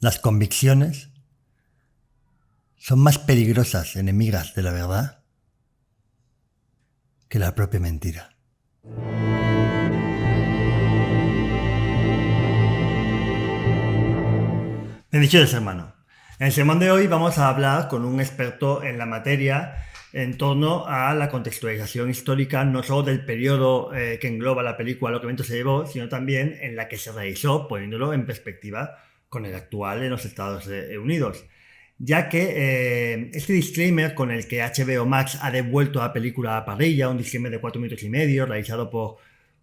Las convicciones son más peligrosas enemigas de la verdad que la propia mentira. Bendiciones, hermano. En el sermón de hoy vamos a hablar con un experto en la materia en torno a la contextualización histórica, no solo del periodo que engloba la película Lo que viento se llevó, sino también en la que se realizó, poniéndolo en perspectiva con el actual en los Estados Unidos. Ya que este disclaimer con el que HBO Max ha devuelto a la película a la parrilla, un disclaimer de 4 minutos y medio, realizado por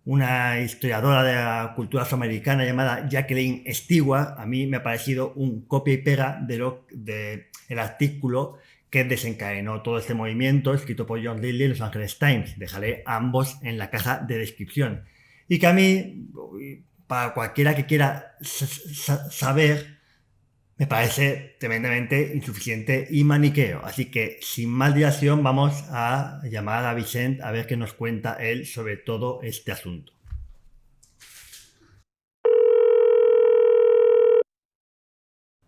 una historiadora de la cultura afroamericana llamada Jacqueline Stewart, a mí me ha parecido un copia y pega de el artículo que desencadenó todo este movimiento, escrito por John Ridley en Los Angeles Times. Dejaré ambos en la caja de descripción. Y que a mí, para cualquiera que quiera saber, me parece tremendamente insuficiente y maniqueo. Así que, sin más dilación, vamos a llamar a Vicent a ver qué nos cuenta él sobre todo este asunto.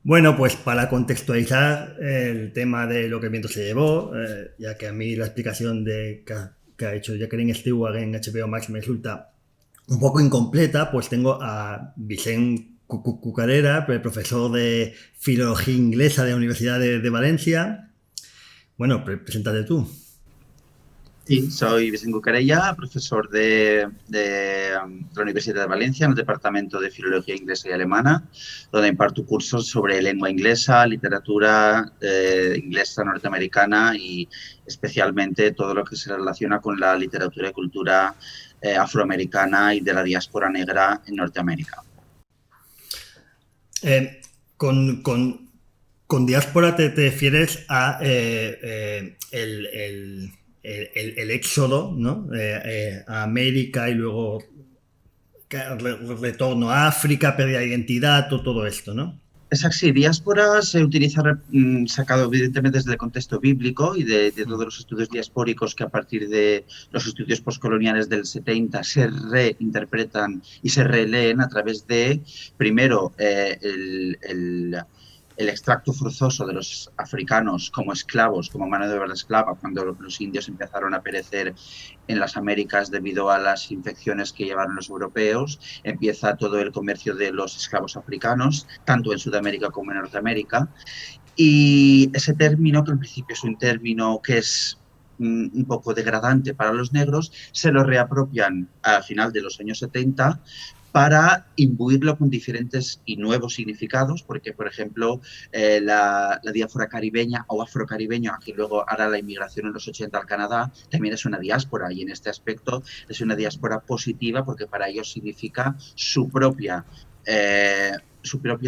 Bueno, pues para contextualizar el tema de Lo que el viento se llevó, ya que a mí la explicación que ha hecho Jacqueline Stewart en HBO Max me resulta un poco incompleta, pues tengo a Vicent Cucarera, profesor de Filología Inglesa de la Universidad de Valencia. Bueno, preséntate tú. Sí, soy Vicent Cucarella, profesor de la Universidad de Valencia en el Departamento de Filología Inglesa y Alemana, donde imparto cursos sobre lengua inglesa, literatura inglesa norteamericana y especialmente todo lo que se relaciona con la literatura y cultura afroamericana y de la diáspora negra en Norteamérica. Con diáspora te refieres a el éxodo, ¿no? A América y luego retorno a África, pérdida de identidad, todo esto, ¿no? Exacto, sí, diáspora se utiliza sacado evidentemente desde el contexto bíblico y de todos los estudios diaspóricos que a partir de los estudios postcoloniales del 70 se reinterpretan y se releen a través de, primero, el extracto forzoso de los africanos como esclavos, como mano de obra esclava, cuando los indios empezaron a perecer en las Américas debido a las infecciones que llevaron los europeos, empieza todo el comercio de los esclavos africanos, tanto en Sudamérica como en Norteamérica. Y ese término, que en principio es un término que es un poco degradante para los negros, se lo reapropian al final de los años 70 para imbuirlo con diferentes y nuevos significados, porque, por ejemplo, la diáspora caribeña o afrocaribeña, que luego hará la inmigración en los 80 al Canadá, también es una diáspora, y en este aspecto es una diáspora positiva porque para ellos significa su propio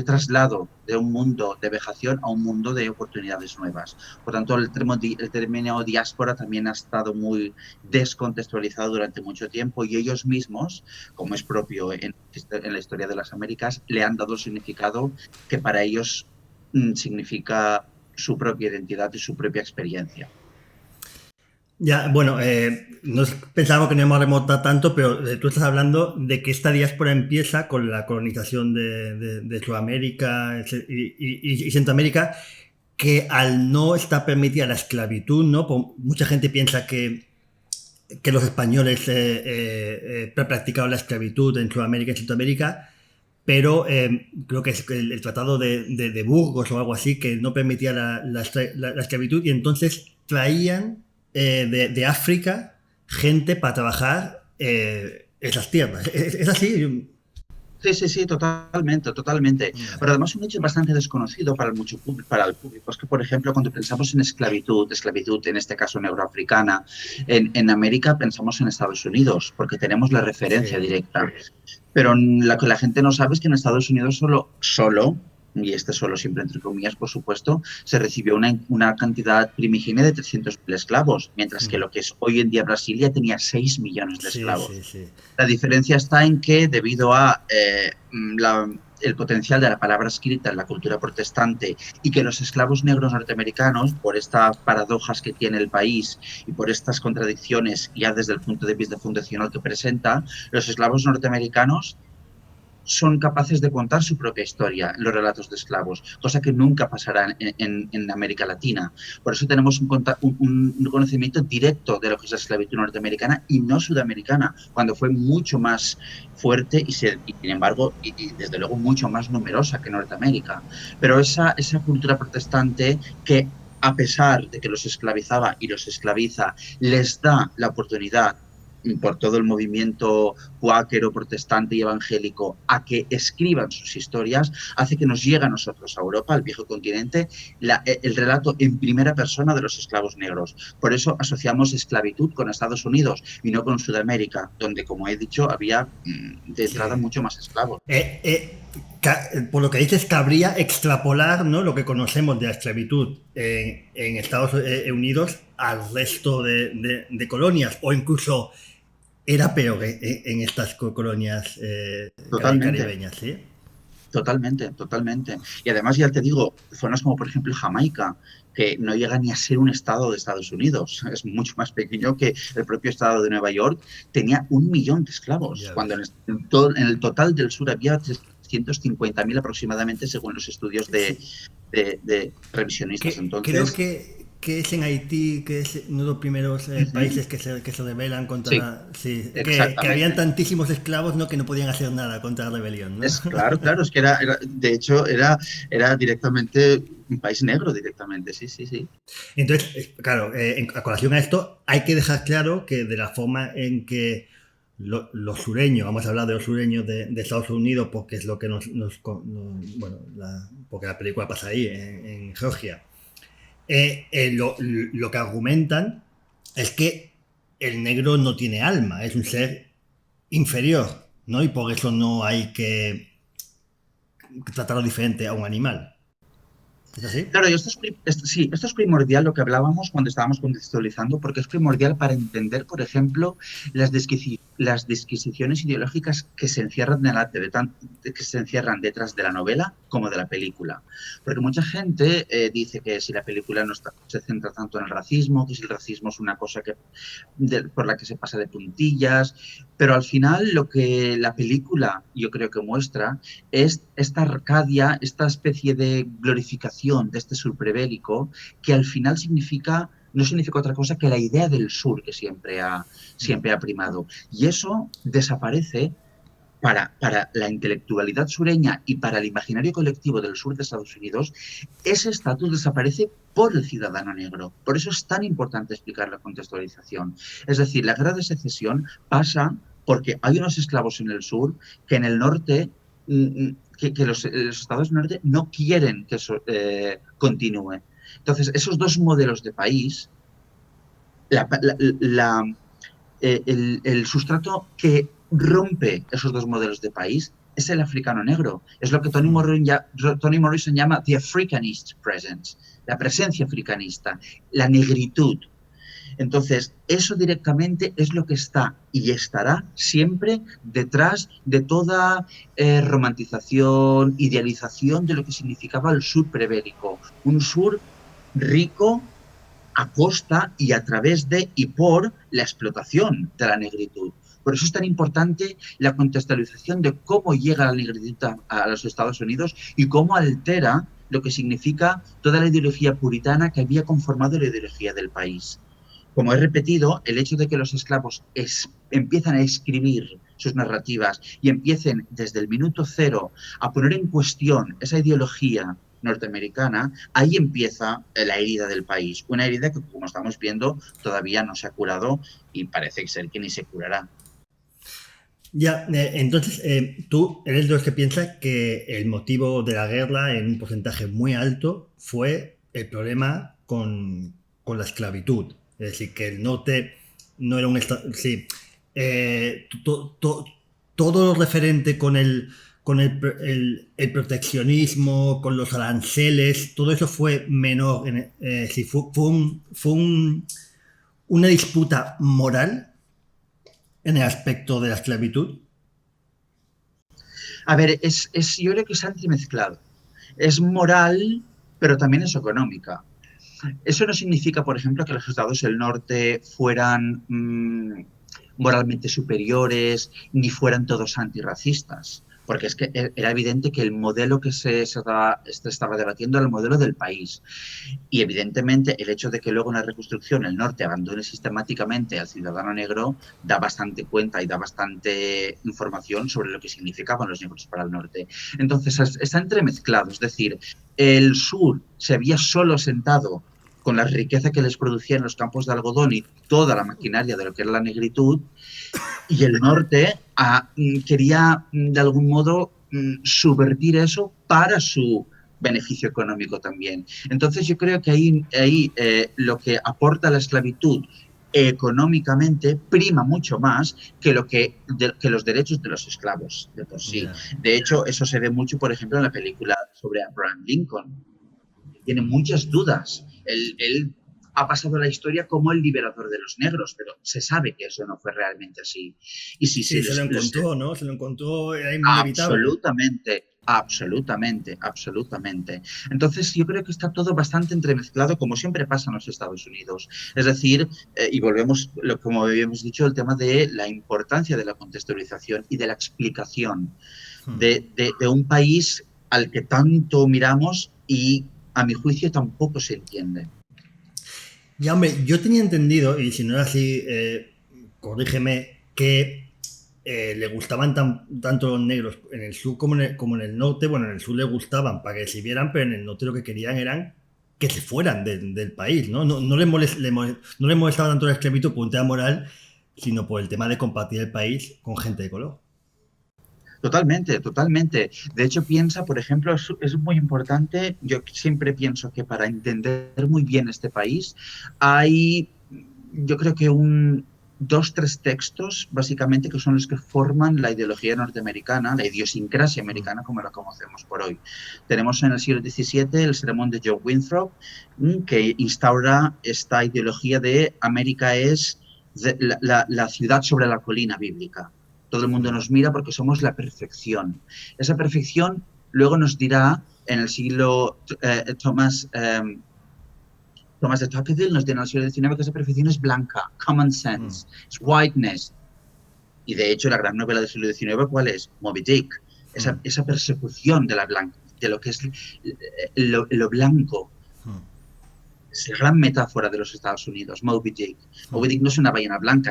traslado de un mundo de vejación a un mundo de oportunidades nuevas. Por tanto, el término diáspora también ha estado muy descontextualizado durante mucho tiempo y ellos mismos, como es propio en la historia de las Américas, le han dado el significado que para ellos significa su propia identidad y su propia experiencia. Ya, bueno, no pensábamos que no íbamos a remontar tanto, pero tú estás hablando de que esta diáspora empieza con la colonización de Sudamérica y Centroamérica, que al no estar permitida la esclavitud, ¿no? Mucha gente piensa que los españoles practicaron la esclavitud en Sudamérica y Centroamérica, pero creo que es el tratado de Burgos o algo así que no permitía la esclavitud, y entonces traían de África gente para trabajar esas tierras. ¿Es así? Sí, totalmente. Pero además un hecho bastante desconocido para el público es que, por ejemplo, cuando pensamos en esclavitud en este caso negroafricana, en América pensamos en Estados Unidos, porque tenemos la referencia directa. Pero lo que la gente no sabe es que en Estados Unidos solo, y este solo siempre entre comillas, por supuesto, se recibió una cantidad primigenia de 300.000 esclavos, mientras que lo que es hoy en día Brasil ya tenía 6 millones de esclavos. Sí. La diferencia está en que debido a el potencial de la palabra escrita en la cultura protestante y que los esclavos negros norteamericanos, por estas paradojas que tiene el país y por estas contradicciones ya desde el punto de vista fundacional que presenta, los esclavos norteamericanos son capaces de contar su propia historia en los relatos de esclavos, cosa que nunca pasará en América Latina. Por eso tenemos un conocimiento directo de lo que es la esclavitud norteamericana y no sudamericana, cuando fue mucho más fuerte y sin embargo, y desde luego mucho más numerosa que Norteamérica. Pero esa cultura protestante que, a pesar de que los esclavizaba y los esclaviza, les da la oportunidad por todo el movimiento cuáquero, protestante y evangélico, a que escriban sus historias, hace que nos llegue a nosotros, a Europa, al viejo continente, el relato en primera persona de los esclavos negros. Por eso asociamos esclavitud con Estados Unidos y no con Sudamérica, donde, como he dicho, había de entrada mucho más esclavos. Por lo que dices, cabría extrapolar, ¿no?, lo que conocemos de la esclavitud en Estados Unidos al resto de colonias, o incluso era peor en estas colonias caribeñas, ¿sí? Totalmente, totalmente. Y además, ya te digo, zonas como por ejemplo Jamaica, que no llega ni a ser un estado de Estados Unidos, es mucho más pequeño que el propio estado de Nueva York, tenía 1 millón de esclavos, cuando en el total del sur había 350.000 aproximadamente, según los estudios de revisionistas. Entonces, creo que es en Haití, que es uno de los primeros países que se rebelan contra... que habían tantísimos esclavos, ¿no?, que no podían hacer nada contra la rebelión, ¿no? Claro, es que de hecho, era directamente un país negro, directamente, sí. Entonces, claro, a colación a esto, hay que dejar claro que de la forma en que los sureños, vamos a hablar de los sureños de Estados Unidos, porque es lo que porque la película pasa ahí, en Georgia, lo que argumentan es que el negro no tiene alma, es un ser inferior, ¿no? Y por eso no hay que tratarlo diferente a un animal. ¿Es así? Claro, y esto es primordial, lo que hablábamos cuando estábamos contextualizando, porque es primordial para entender, por ejemplo, las disquisiciones ideológicas que se encierran detrás de la novela como de la película. Porque mucha gente dice que si la película no se centra tanto en el racismo, que si el racismo es una cosa por la que se pasa de puntillas, pero al final lo que la película yo creo que muestra es esta Arcadia, esta especie de glorificación de este sur prebélico, que al final no significa otra cosa que la idea del sur que siempre ha primado. Y eso desaparece para la intelectualidad sureña y para el imaginario colectivo del sur de Estados Unidos. Ese estatus desaparece por el ciudadano negro. Por eso es tan importante explicar la contextualización. Es decir, la guerra de secesión pasa porque hay unos esclavos en el sur que en el norte... Que los estados del norte no quieren que eso continúe. Entonces, esos dos modelos de país, el sustrato que rompe esos dos modelos de país es el africano negro. Es lo que Toni Morrison llama the Africanist presence, la presencia africanista, la negritud. Entonces, eso directamente es lo que está y estará siempre detrás de toda romantización, idealización de lo que significaba el sur prebélico. Un sur rico a costa y a través de y por la explotación de la negritud. Por eso es tan importante la contextualización de cómo llega la negritud a los Estados Unidos y cómo altera lo que significa toda la ideología puritana que había conformado la ideología del país. Como he repetido, el hecho de que los esclavos empiezan a escribir sus narrativas y empiecen desde el minuto cero a poner en cuestión esa ideología norteamericana, ahí empieza la herida del país. Una herida que, como estamos viendo, todavía no se ha curado y parece ser que ni se curará. Ya, entonces tú eres de los que piensas que el motivo de la guerra en un porcentaje muy alto fue el problema con la esclavitud. Es decir, que el norte no era un estado... Sí, todo lo referente con el proteccionismo, con los aranceles, todo eso fue menor. Sí, fue una disputa moral en el aspecto de la esclavitud. A ver, yo creo que es entremezclado. Es moral, pero también es económica. Eso no significa, por ejemplo, que los estados del norte fueran moralmente superiores ni fueran todos antirracistas, porque es que era evidente que el modelo que se estaba debatiendo era el modelo del país. Y evidentemente el hecho de que luego en la reconstrucción el norte abandone sistemáticamente al ciudadano negro da bastante cuenta y da bastante información sobre lo que significaban los negros para el norte. Entonces está entremezclado, es decir, el sur se había solo sentado con la riqueza que les producían los campos de algodón y toda la maquinaria de lo que era la negritud, y el norte quería, de algún modo, subvertir eso para su beneficio económico también. Entonces yo creo que ahí lo que aporta la esclavitud económicamente prima mucho más que que los derechos de los esclavos de por sí. Yeah. De hecho, eso se ve mucho, por ejemplo, en la película sobre Abraham Lincoln. Tiene muchas dudas. Él ha pasado la historia como el liberador de los negros, pero se sabe que eso no fue realmente así. Y si Sí, se lo encontró, ¿no? Se lo encontró, era inevitable. absolutamente, absolutamente, absolutamente. Entonces yo creo que está todo bastante entremezclado, como siempre pasa en los Estados Unidos. Es decir, y volvemos, como habíamos dicho, el tema de la importancia de la contextualización y de la explicación de un país al que tanto miramos y, a mi juicio, tampoco se entiende. Ya, hombre, yo tenía entendido, y si no era así, corrígeme, que le gustaban tanto los negros en el sur como en el norte. Bueno, en el sur le gustaban para que se vieran, pero en el norte lo que querían eran que se fueran del país, ¿no? No les no les molestaba tanto la esclavitud por un tema moral, sino por el tema de compartir el país con gente de color. Totalmente, totalmente. De hecho, piensa, por ejemplo, es muy importante, yo siempre pienso que para entender muy bien este país hay, yo creo que dos, tres textos, básicamente, que son los que forman la ideología norteamericana, la idiosincrasia americana como la conocemos por hoy. Tenemos en el siglo XVII el sermón de Joe Winthrop, que instaura esta ideología de América es la ciudad sobre la colina bíblica. Todo el mundo nos mira porque somos la perfección. Esa perfección luego nos dirá en el siglo Thomas de Tocqueville nos dirá en el siglo XIX que esa perfección es blanca, common sense, es whiteness. Y de hecho la gran novela del siglo XIX, ¿cuál es? Moby Dick. Esa persecución de lo que es lo blanco. Es la gran metáfora de los Estados Unidos, Moby Dick. Moby Dick no es una ballena blanca,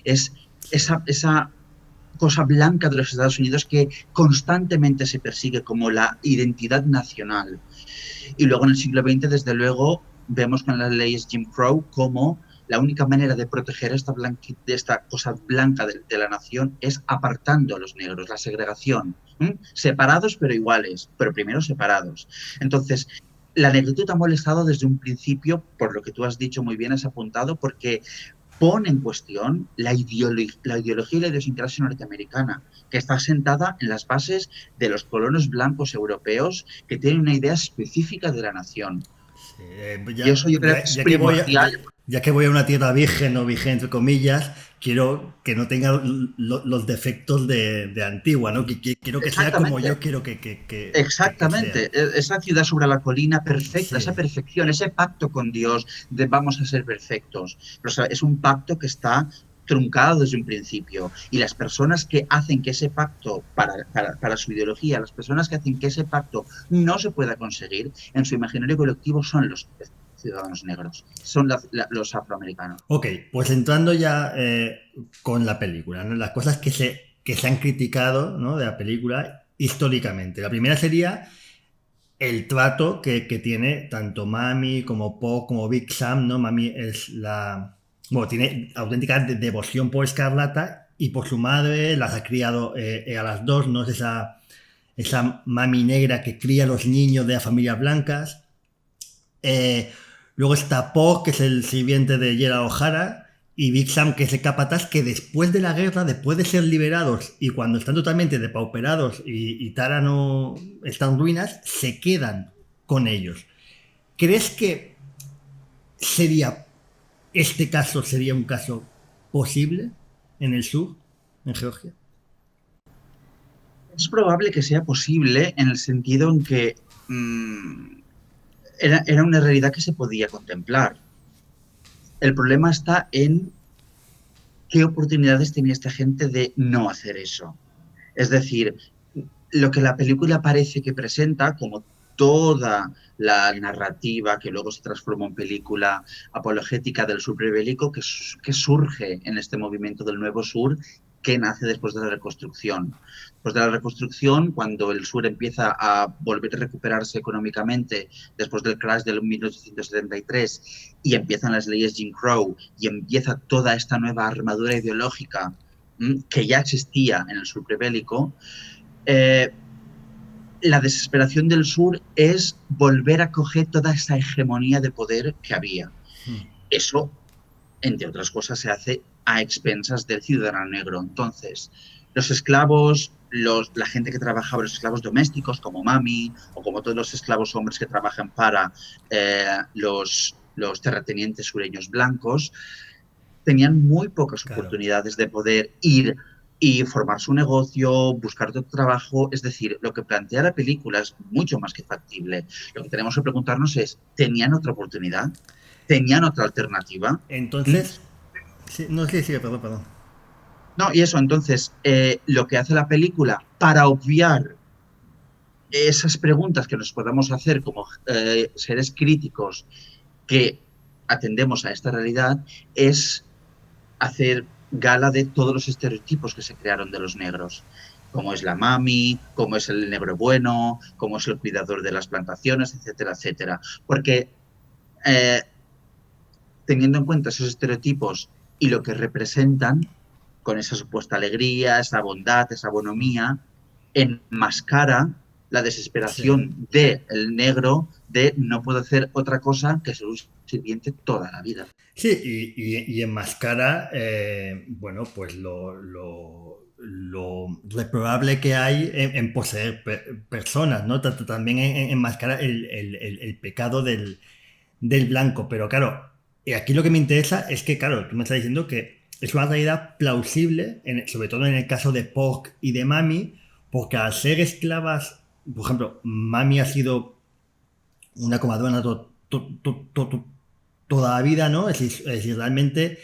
es esa cosa blanca de los Estados Unidos que constantemente se persigue como la identidad nacional. Y luego en el siglo XX, desde luego, vemos con las leyes Jim Crow como la única manera de proteger esta cosa blanca de la nación es apartando a los negros, la segregación. Separados pero iguales, pero primero separados. Entonces, la negritud ha molestado desde un principio, por lo que tú has dicho muy bien, has apuntado, porque pone en cuestión la ideología y la idiosincrasia norteamericana, que está sentada en las bases de los colonos blancos europeos que tienen una idea específica de la nación. Sí, Y eso yo creo que es primordial. Ya que voy a una tierra virgen o virgen entre comillas, quiero que no tenga los defectos de Antigua, ¿no? Quiero que sea como yo quiero Exactamente, que sea. esa ciudad sobre la colina perfecta, Sí. esa perfección, ese pacto con Dios de vamos a ser perfectos. Pero, o sea, es un pacto que está truncado desde un principio, y las personas que hacen que ese pacto, para su ideología, las personas que hacen que ese pacto no se pueda conseguir, en su imaginario colectivo son los ciudadanos negros, son los afroamericanos. Ok, pues entrando ya con la película, ¿no? Las cosas que se han criticado, ¿no?, de la película históricamente. La primera sería el trato que tiene tanto Mami como Po como Big Sam, ¿no? Mami es bueno, tiene auténtica devoción por Escarlata y por su madre, las ha criado a las dos, ¿no? Es esa mami negra que cría a los niños de las familias blancas. Luego está Po, que es el sirviente de Gerald O'Hara, y Big Sam, que es el capataz, que después de la guerra, después de ser liberados y cuando están totalmente depauperados y Tara no está en ruinas, se quedan con ellos. ¿Crees que este caso sería un caso posible en el sur, en Georgia? Es probable que sea posible en el sentido en que era una realidad que se podía contemplar. El problema está en qué oportunidades tenía esta gente de no hacer eso. Es decir, lo que la película parece que presenta, como toda la narrativa que luego se transformó en película apologética del sur prebélico, que surge en este movimiento del Nuevo Sur, que nace después de la reconstrucción. Después de la reconstrucción, cuando el sur empieza a volver a recuperarse económicamente después del crash del 1873 y empiezan las leyes Jim Crow y empieza toda esta nueva armadura ideológica que ya existía en el sur prebélico, la desesperación del sur es volver a coger toda esa hegemonía de poder que había. Eso, entre otras cosas, se hace a expensas del ciudadano negro. Entonces, los esclavos, la gente que trabajaba, los esclavos domésticos, como Mami, o como todos los esclavos hombres que trabajan para los terratenientes sureños blancos, tenían muy pocas oportunidades de poder ir y formar su negocio, buscar otro trabajo. Es decir, lo que plantea la película es mucho más que factible. Lo que tenemos que preguntarnos es, ¿tenían otra oportunidad? ¿Tenían otra alternativa? Entonces, sí, no sé, sí, perdón. No, y eso, entonces, lo que hace la película para obviar esas preguntas que nos podamos hacer como seres críticos que atendemos a esta realidad es hacer gala de todos los estereotipos que se crearon de los negros, como es la mami, como es el negro bueno, como es el cuidador de las plantaciones, etcétera, etcétera. Porque teniendo en cuenta esos estereotipos y lo que representan, con esa supuesta alegría, esa bondad, esa bonomía, enmascara la desesperación del negro de no puedo hacer otra cosa que ser un sirviente toda la vida. Sí, y enmascara, bueno, pues lo reprobable que hay en poseer personas, ¿no? También enmascara el pecado del blanco. Pero claro, aquí lo que me interesa es que, claro, tú me estás diciendo que es una realidad plausible, sobre todo en el caso de Pork y de Mami, porque al ser esclavas, por ejemplo, Mami ha sido una comadrona toda la vida, ¿no? Es decir, realmente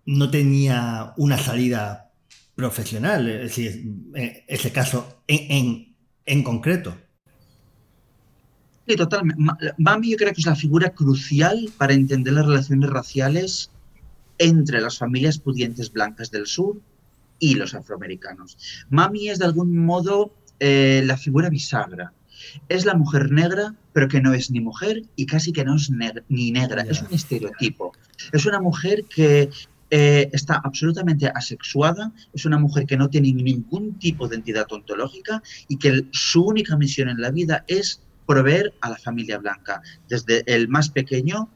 no tenía una salida profesional, es decir, ese caso en concreto. Sí, totalmente. Mami yo creo que es la figura crucial para entender las relaciones raciales entre las familias pudientes blancas del sur y los afroamericanos. Mami es de algún modo la figura bisagra. Es la mujer negra, pero que no es ni mujer y casi que no es ni negra. Yeah. Es un estereotipo. Es una mujer que está absolutamente asexuada, es una mujer que no tiene ningún tipo de entidad ontológica y que su única misión en la vida es proveer a la familia blanca, desde el más pequeño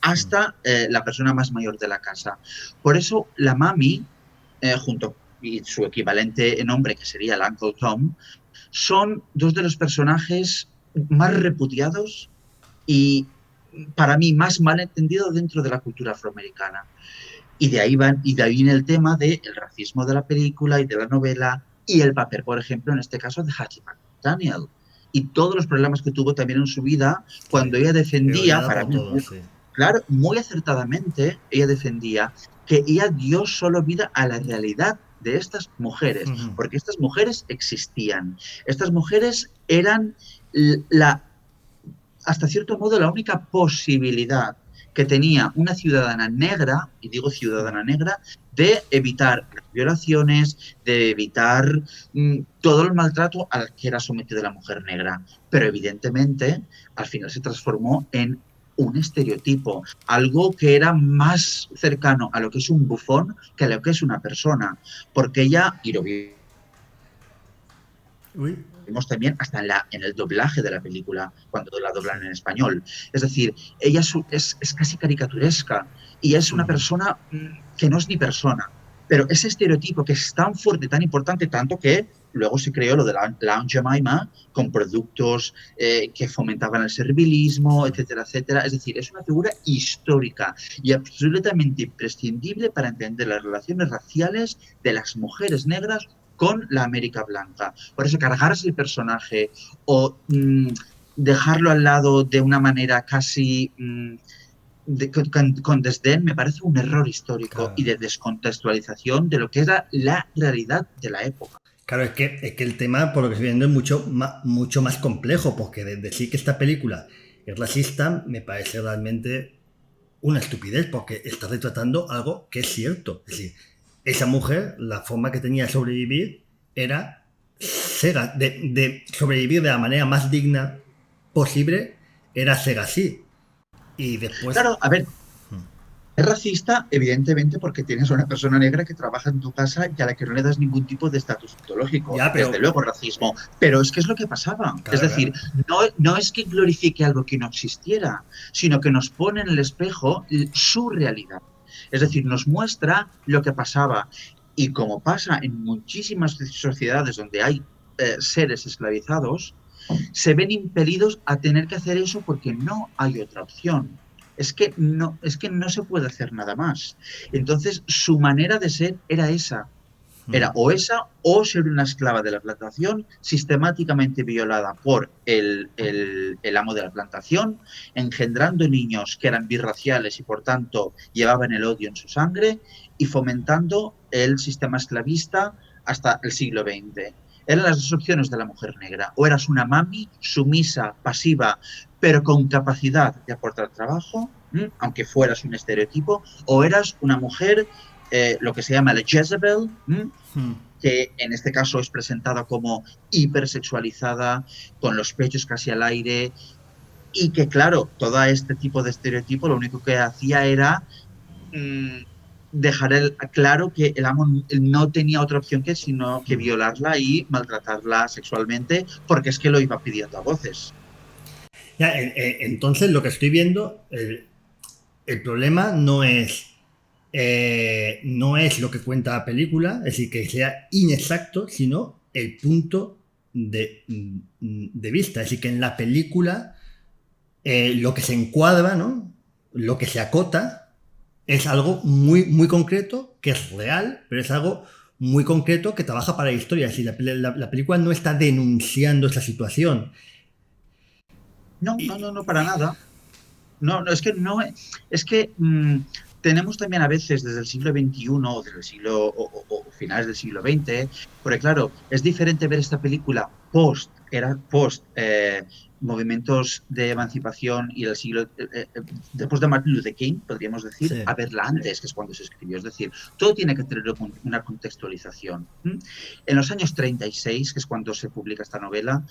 hasta la persona más mayor de la casa. Por eso la mami, junto y su equivalente en nombre, que sería el Uncle Tom, son dos de los personajes más repudiados y, para mí, más mal entendidos dentro de la cultura afroamericana. Y de ahí viene el tema del racismo de la película y de la novela y el papel, por ejemplo, en este caso, de Hattie McDaniel. Y todos los problemas que tuvo también en su vida cuando ella defendía, para mí, claro, muy acertadamente, ella defendía que ella dio solo vida a la realidad de estas mujeres, porque estas mujeres existían. Estas mujeres eran hasta cierto modo la única posibilidad que tenía una ciudadana negra, y digo ciudadana negra, de evitar violaciones, de evitar todo el maltrato al que era sometida la mujer negra. Pero evidentemente al final se transformó en un estereotipo, algo que era más cercano a lo que es un bufón que a lo que es una persona, porque ella, y lo vimos también hasta en el doblaje de la película, cuando la doblan en español. Es decir, ella es casi caricaturesca y es una persona que no es ni persona. Pero ese estereotipo que es tan fuerte, tan importante, tanto que luego se creó lo de la Aunt Jemima con productos que fomentaban el servilismo, etcétera, etcétera. Es decir, es una figura histórica y absolutamente imprescindible para entender las relaciones raciales de las mujeres negras con la América blanca. Por eso cargarse el personaje o dejarlo al lado de una manera casi con desdén me parece un error histórico y de descontextualización de lo que era la realidad de la época. Claro, es que el tema, por lo que estoy viendo, es mucho más complejo, porque decir que esta película es racista me parece realmente una estupidez, porque está retratando algo que es cierto. Es decir, esa mujer, la forma que tenía de sobrevivir era de sobrevivir de la manera más digna posible, era ser así. Y después... Claro, a ver, es racista, evidentemente, porque tienes a una persona negra que trabaja en tu casa y a la que no le das ningún tipo de estatus ontológico. Ya, Desde pero... luego, racismo. Pero es que es lo que pasaba. Es Claro, decir, claro. no es que glorifique algo que no existiera, sino que nos pone en el espejo su realidad. Es decir, nos muestra lo que pasaba. Y como pasa en muchísimas sociedades donde hay seres esclavizados, se ven impelidos a tener que hacer eso porque no hay otra opción. Es que no se puede hacer nada más. Entonces, su manera de ser era esa. Era o esa o ser una esclava de la plantación, sistemáticamente violada por el amo de la plantación, engendrando niños que eran birraciales y por tanto llevaban el odio en su sangre y fomentando el sistema esclavista hasta el siglo XX. Eran las dos opciones de la mujer negra. O eras una mami sumisa, pasiva, pero con capacidad de aportar trabajo, aunque fueras un estereotipo, o eras una mujer, lo que se llama la Jezebel, que en este caso es presentada como hipersexualizada, con los pechos casi al aire, y que claro, todo este tipo de estereotipo lo único que hacía era dejar claro que el amo no tenía otra opción que sino que violarla y maltratarla sexualmente, porque es que lo iba pidiendo a voces. Ya, entonces lo que estoy viendo, el problema no es lo que cuenta la película, es decir, que sea inexacto, sino el punto de vista. Es decir, que en la película lo que se encuadra, ¿no? Lo que se acota, es algo muy concreto, que es real, pero es algo muy concreto que trabaja para la historia. Es decir, la película no está denunciando esa situación. No, para nada. Es que tenemos también a veces desde el siglo XXI o desde el siglo o finales del siglo XX, porque claro, es diferente ver esta película post movimientos de emancipación y el siglo después de Martin Luther King, podríamos decir, Sí. a verla antes, que es cuando se escribió. Es decir, todo tiene que tener una contextualización. En los años 36, que es cuando se publica esta novela,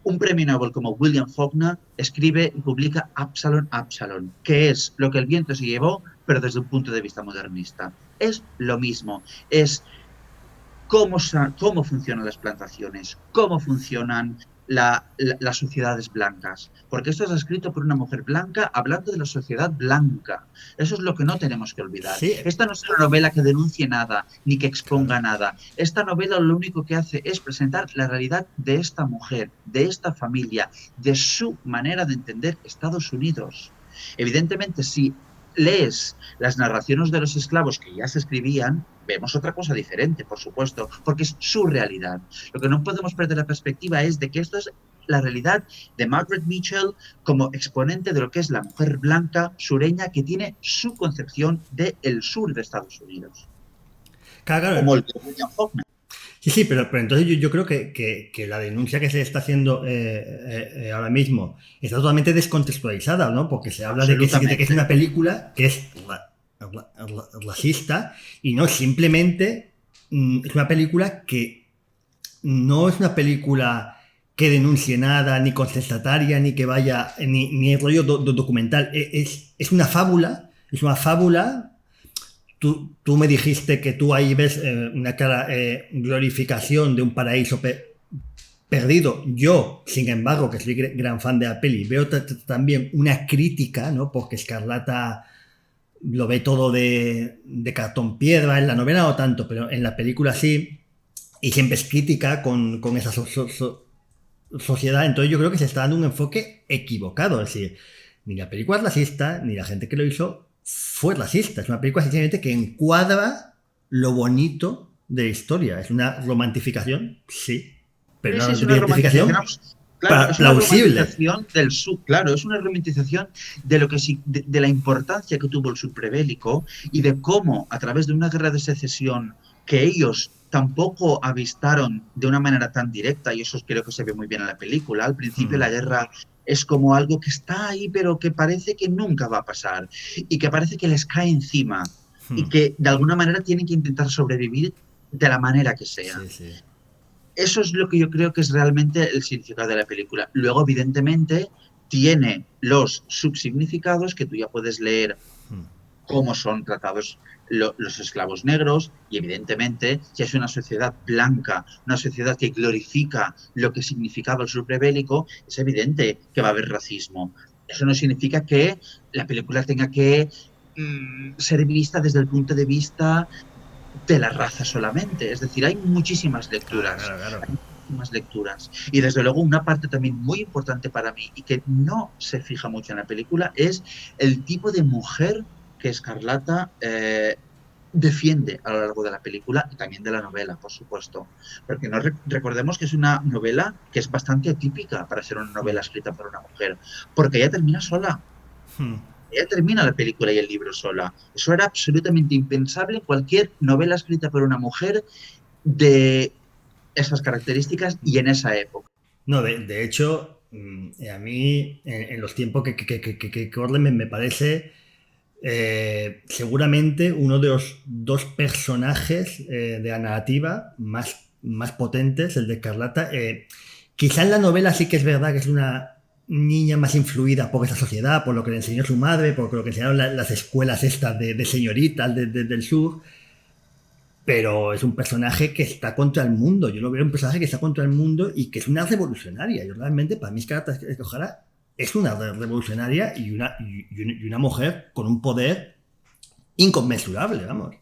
un premio Nobel como William Faulkner escribe y publica Absalom, Absalom, que es lo que el viento se llevó, pero desde un punto de vista modernista. Es lo mismo, es cómo funcionan las plantaciones, cómo funcionan las sociedades blancas. Porque esto es escrito por una mujer blanca hablando de la sociedad blanca. Eso es lo que no tenemos que olvidar. Sí. Esta no es una novela que denuncie nada, ni que exponga nada. Esta novela lo único que hace es presentar la realidad de esta mujer, de esta familia, de su manera de entender Estados Unidos. Evidentemente, si lees las narraciones de los esclavos que ya se escribían, vemos otra cosa diferente, por supuesto, porque es su realidad. Lo que no podemos perder la perspectiva es de que esto es la realidad de Margaret Mitchell como exponente de lo que es la mujer blanca sureña que tiene su concepción del sur de Estados Unidos. Claro. Como el de William Faulkner. Sí, pero entonces yo creo que la denuncia que se está haciendo ahora mismo está totalmente descontextualizada, ¿no? Porque se habla de que es una película que es racista y no simplemente es una película que no es una película que denuncie nada, ni contestataria, ni que vaya, ni el rollo documental. Es una fábula, Tú me dijiste que tú ahí ves una clara glorificación de un paraíso perdido. Yo, sin embargo, que soy gran fan de la peli, veo también una crítica, ¿no? Porque Escarlata lo ve todo de cartón piedra, en la novela no tanto, pero en la película sí, y siempre es crítica con esa sociedad. Entonces yo creo que se está dando un enfoque equivocado. Es decir, ni la película es racista, ni la gente que lo hizo fue racista. Es una película sencillamente que encuadra lo bonito de la historia. Es una romantificación, sí, pero sí, es una romantificación claro, es plausible. Una romantización del sur, claro, es una romantización de lo que de la importancia que tuvo el sur prebélico y de cómo a través de una guerra de secesión que ellos tampoco avistaron de una manera tan directa, y eso creo que se ve muy bien en la película. Al principio la guerra es como algo que está ahí, pero que parece que nunca va a pasar, y que parece que les cae encima, y que de alguna manera tienen que intentar sobrevivir de la manera que sea. Sí, sí. Eso es lo que yo creo que es realmente el significado de la película. Luego, evidentemente, tiene los subsignificados que tú ya puedes leer cómo son tratados los esclavos negros, y evidentemente, si es una sociedad blanca, una sociedad que glorifica lo que significaba el sur prebélico, es evidente que va a haber racismo. Eso no significa que la película tenga que ser vista desde el punto de vista de la raza solamente. Es decir, hay muchísimas Claro, lecturas. claro, claro. Hay muchísimas lecturas. Y desde luego una parte también muy importante para mí y que no se fija mucho en la película es el tipo de mujer que Escarlata defiende a lo largo de la película y también de la novela, por supuesto. Porque no recordemos que es una novela que es bastante atípica para ser una novela escrita por una mujer, porque ella termina sola. Ella termina la película y el libro sola. Eso era absolutamente impensable en cualquier novela escrita por una mujer de esas características y en esa época. No, de hecho, a mí en los tiempos que corren me parece seguramente uno de los dos personajes de la narrativa más potentes, el de Escarlata. Quizá en la novela sí que es verdad que es una niña más influida por esa sociedad, por lo que le enseñó su madre, por lo que enseñaron las escuelas estas de señoritas del sur, pero es un personaje que está contra el mundo. Yo lo veo un personaje que está contra el mundo y que es una revolucionaria. Yo realmente, para mí, Escarlata O'Hara es una revolucionaria y una mujer con un poder inconmensurable, vamos.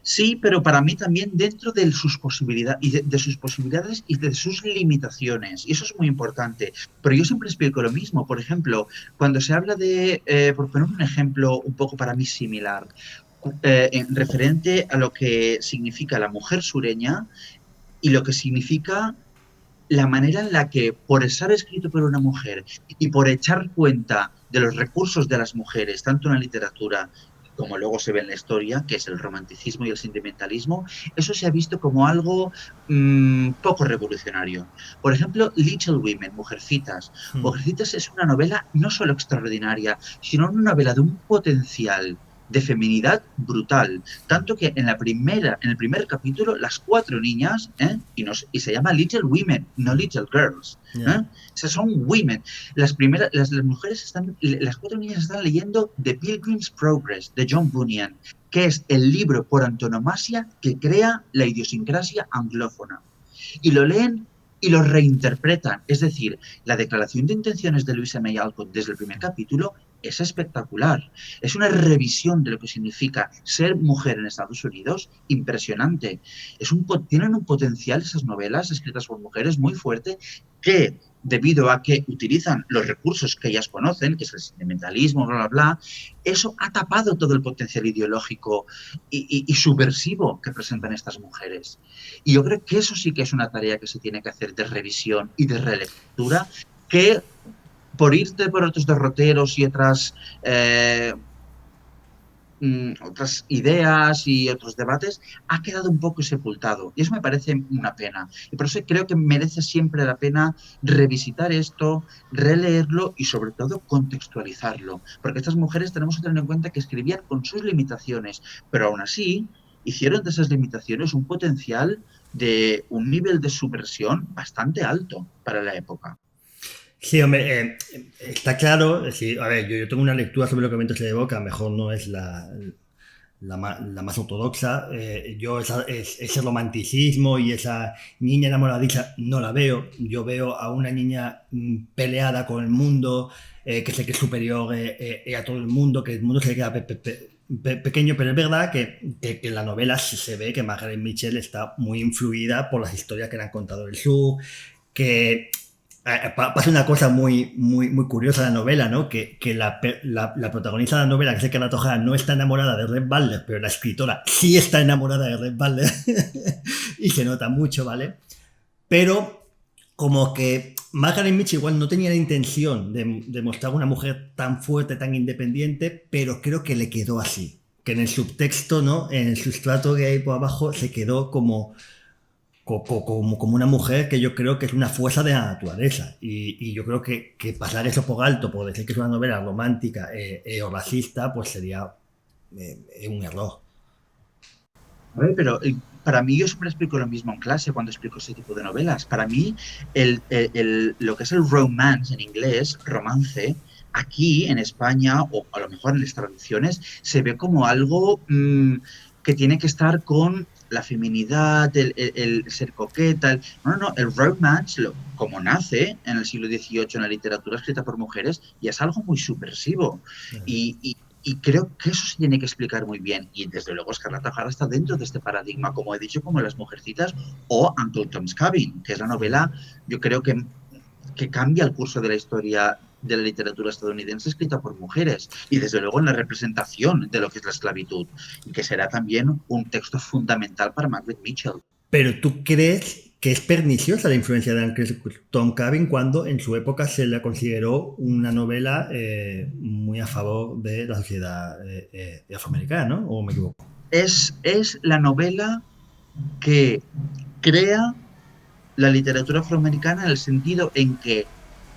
Sí, pero para mí también dentro de sus posibilidades y de sus posibilidades y de sus limitaciones. Y eso es muy importante. Pero yo siempre explico lo mismo. Por ejemplo, cuando se habla de, por poner un ejemplo un poco para mí similar, referente a lo que significa la mujer sureña y lo que significa la manera en la que, por estar escrito por una mujer y por echar cuenta de los recursos de las mujeres, tanto en la literatura como luego se ve en la historia, que es el romanticismo y el sentimentalismo, eso se ha visto como algo poco revolucionario. Por ejemplo, Little Women, Mujercitas. Mujercitas es una novela no solo extraordinaria, sino una novela de un potencial de feminidad brutal. Tanto que en el primer capítulo, las 4 niñas, y se llama Little Women, no Little Girls. O sea, son women. Las mujeres las 4 niñas están leyendo The Pilgrim's Progress de John Bunyan, que es el libro por antonomasia que crea la idiosincrasia anglófona. Y lo leen y lo reinterpretan. Es decir, la declaración de intenciones de Louisa May Alcott desde el primer capítulo es espectacular. Es una revisión de lo que significa ser mujer en Estados Unidos impresionante. Tienen un potencial esas novelas escritas por mujeres muy fuerte que, debido a que utilizan los recursos que ellas conocen, que es el sentimentalismo, bla, bla, bla, eso ha tapado todo el potencial ideológico y subversivo que presentan estas mujeres. Y yo creo que eso sí que es una tarea que se tiene que hacer de revisión y de relectura, que por irte por otros derroteros y otras ideas y otros debates, ha quedado un poco sepultado. Y eso me parece una pena. Y por eso creo que merece siempre la pena revisitar esto, releerlo y sobre todo contextualizarlo. Porque estas mujeres tenemos que tener en cuenta que escribían con sus limitaciones, pero aún así hicieron de esas limitaciones un potencial de un nivel de subversión bastante alto para la época. Sí, hombre, está claro. Sí, a ver, yo tengo una lectura sobre lo que Viento se de boca, mejor no es la más ortodoxa. Yo ese romanticismo y esa niña enamoradiza no la veo. Yo veo a una niña peleada con el mundo, que sé que es superior a todo el mundo, que el mundo se le queda pequeño, pero es verdad que en la novela se ve que Margaret Mitchell está muy influida por las historias que le han contado del sur, que pasa una cosa muy curiosa en la novela, ¿no? Que la protagonista de la novela, que es Escarlata O'Hara, no está enamorada de Red Butler, pero la escritora sí está enamorada de Red Butler y se nota mucho, ¿vale? Pero como que Margaret Mitchell igual no tenía la intención de mostrar una mujer tan fuerte, tan independiente, pero creo que le quedó así. que en el subtexto, ¿no? En el sustrato que hay por abajo se quedó como una mujer que yo creo que es una fuerza de la naturaleza. Y yo creo que pasar eso por alto, por decir que es una novela romántica o racista, pues sería un error. A ver, pero para mí yo siempre explico lo mismo en clase cuando explico ese tipo de novelas. Para mí lo que es el romance en inglés, romance, aquí en España o a lo mejor en las traducciones se ve como algo que tiene que estar con la feminidad, el ser coqueta. No, no, no, el romance, como nace en el siglo XVIII en la literatura escrita por mujeres, y es algo muy subversivo. Y creo que eso se tiene que explicar muy bien. Y desde luego Escarlata O'Hara está dentro de este paradigma, como he dicho, como Las Mujercitas o Uncle Tom's Cabin, que es la novela, yo creo que cambia el curso de la historia de la literatura estadounidense escrita por mujeres y desde luego en la representación de lo que es la esclavitud y que será también un texto fundamental para Margaret Mitchell. Pero ¿tú crees que es perniciosa la influencia de Uncle Tom Cabin cuando en su época se la consideró una novela muy a favor de la sociedad afroamericana, ¿no? ¿O me equivoco? Es la novela que crea la literatura afroamericana en el sentido en que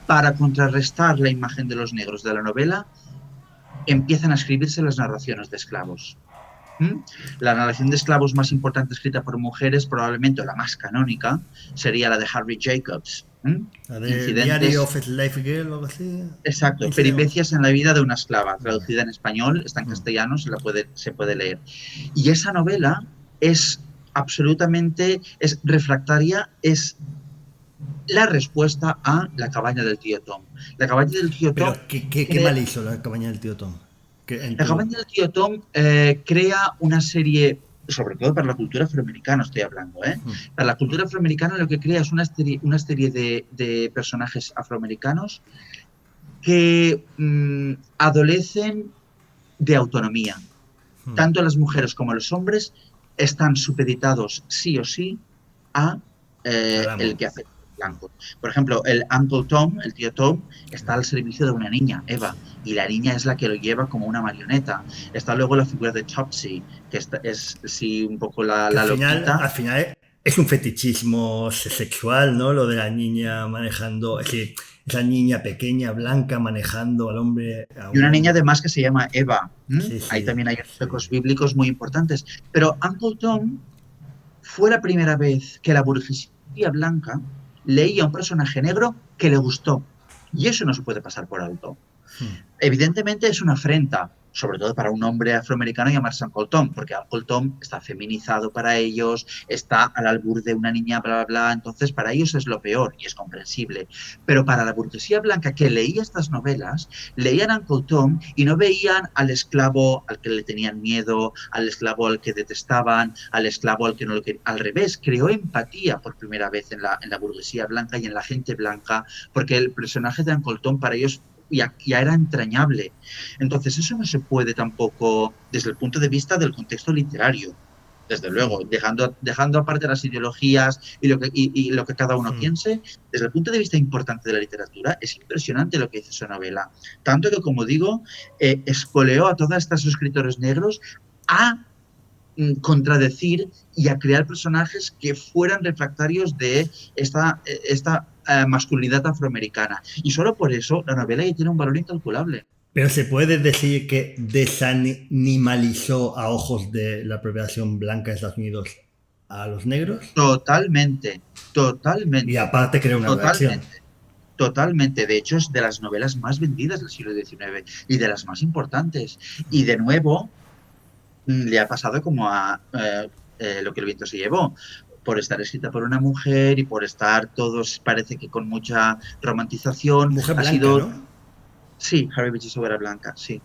para contrarrestar la imagen de los negros de la novela empiezan a escribirse las narraciones de esclavos. La narración de esclavos más importante escrita por mujeres, probablemente la más canónica, sería la de Harriet Jacobs. La de Diary of a Slave Girl o algo así. Exacto, peripecias en la vida de una esclava, traducida en español, está en castellano, se puede leer. Y esa novela es absolutamente, es refractaria, es la respuesta a La cabaña del tío Tom. La cabaña del tío Tom... ¿Pero qué mal hizo La cabaña del tío Tom? La cabaña del tío Tom crea una serie, sobre todo para la cultura afroamericana estoy hablando, para la cultura afroamericana lo que crea es una serie de personajes afroamericanos que adolecen de autonomía. Tanto las mujeres como los hombres están supeditados sí o sí a el que hace blanco. Por ejemplo, el Uncle Tom, el tío Tom, está al servicio de una niña, Eva, y la niña es la que lo lleva como una marioneta. Está luego la figura de Topsy, que es sí un poco la loquita. Al final es un fetichismo sexual, ¿no? Lo de la niña manejando, es decir, esa niña pequeña, blanca, manejando al hombre. Y una niña además que se llama Eva. Sí, Ahí también hay aspectos bíblicos muy importantes. Pero Uncle Tom fue la primera vez que la burguesía blanca leía a un personaje negro que le gustó. Y eso no se puede pasar por alto. Evidentemente es una afrenta, sobre todo para un hombre afroamericano llamarse Uncle Tom, porque Uncle Tom está feminizado para ellos, está al albur de una niña, bla, bla, bla, entonces para ellos es lo peor y es comprensible. Pero para la burguesía blanca que leía estas novelas, leían a Uncle Tom y no veían al esclavo al que le tenían miedo, al esclavo al que detestaban, al esclavo al que no lo querían. Al revés, creó empatía por primera vez en la burguesía blanca y en la gente blanca, porque el personaje de Uncle Tom para ellos ya era entrañable. Entonces eso no se puede tampoco desde el punto de vista del contexto literario, desde luego, dejando aparte las ideologías y lo que cada uno piense, desde el punto de vista importante de la literatura, es impresionante lo que dice su novela. Tanto que, como digo, espoleó a todos estos escritores negros a contradecir y a crear personajes que fueran refractarios de esta masculinidad afroamericana. Y solo por eso la novela ya tiene un valor incalculable. Pero se puede decir que desanimalizó a ojos de la población blanca de Estados Unidos a los negros. Totalmente. Y aparte creó una reacción. Totalmente. De hecho, es de las novelas más vendidas del siglo XIX y de las más importantes. Y de nuevo, le ha pasado como a Lo que el viento se llevó. Por estar escrita por una mujer y por estar todos, parece que con mucha romantización. Mujer blanca, ¿no? Sí, Harriet Beecher era blanca, sí.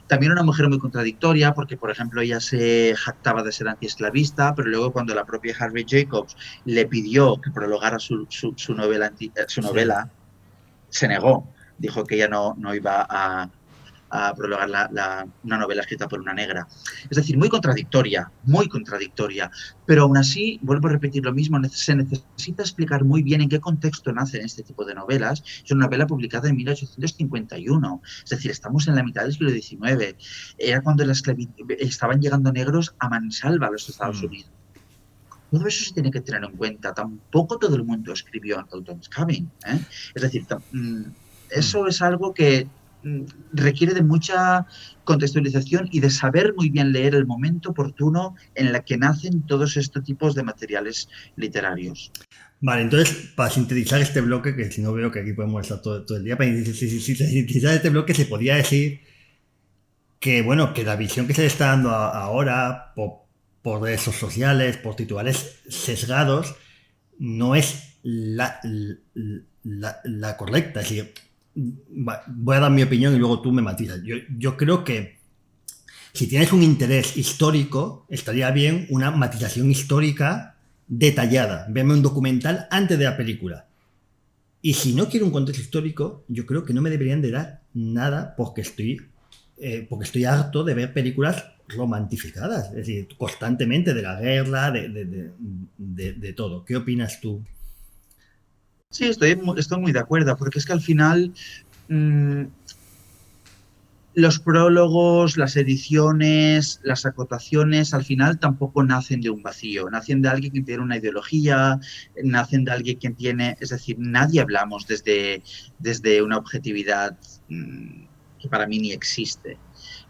También una mujer muy contradictoria, porque, por ejemplo, ella se jactaba de ser antiesclavista, pero luego cuando la propia Harriet Jacobs le pidió que prologara su novela, se negó. Dijo que ella no iba a a prologar una novela escrita por una negra. Es decir, muy contradictoria, pero aún así, vuelvo a repetir lo mismo, se necesita explicar muy bien en qué contexto nacen este tipo de novelas. Es una novela publicada en 1851, es decir, estamos en la mitad del siglo XIX. Era cuando estaban llegando negros a mansalva a los Estados Unidos. Todo eso se tiene que tener en cuenta. Tampoco todo el mundo escribió Uncle Tom's Cabin, ¿eh? Es decir, eso es algo que requiere de mucha contextualización y de saber muy bien leer el momento oportuno en el que nacen todos estos tipos de materiales literarios. Vale, entonces, para sintetizar este bloque, que si no veo que aquí podemos estar todo el día, para sintetizar este bloque se podría decir que, bueno, que la visión que se le está dando ahora por redes sociales, por titulares sesgados, no es la correcta. Es decir, voy a dar mi opinión y luego tú me matizas. Yo creo que si tienes un interés histórico, estaría bien una matización histórica detallada. Verme un documental antes de la película. Y si no quiero un contexto histórico, yo creo que no me deberían de dar nada porque estoy harto de ver películas romantificadas, es decir, constantemente de la guerra, de todo. ¿Qué opinas tú? Sí, estoy muy de acuerdo, porque es que al final los prólogos, las ediciones, las acotaciones, al final tampoco nacen de un vacío, nacen de alguien que tiene una ideología, nacen de alguien que tiene, es decir, nadie hablamos desde una objetividad que para mí ni existe.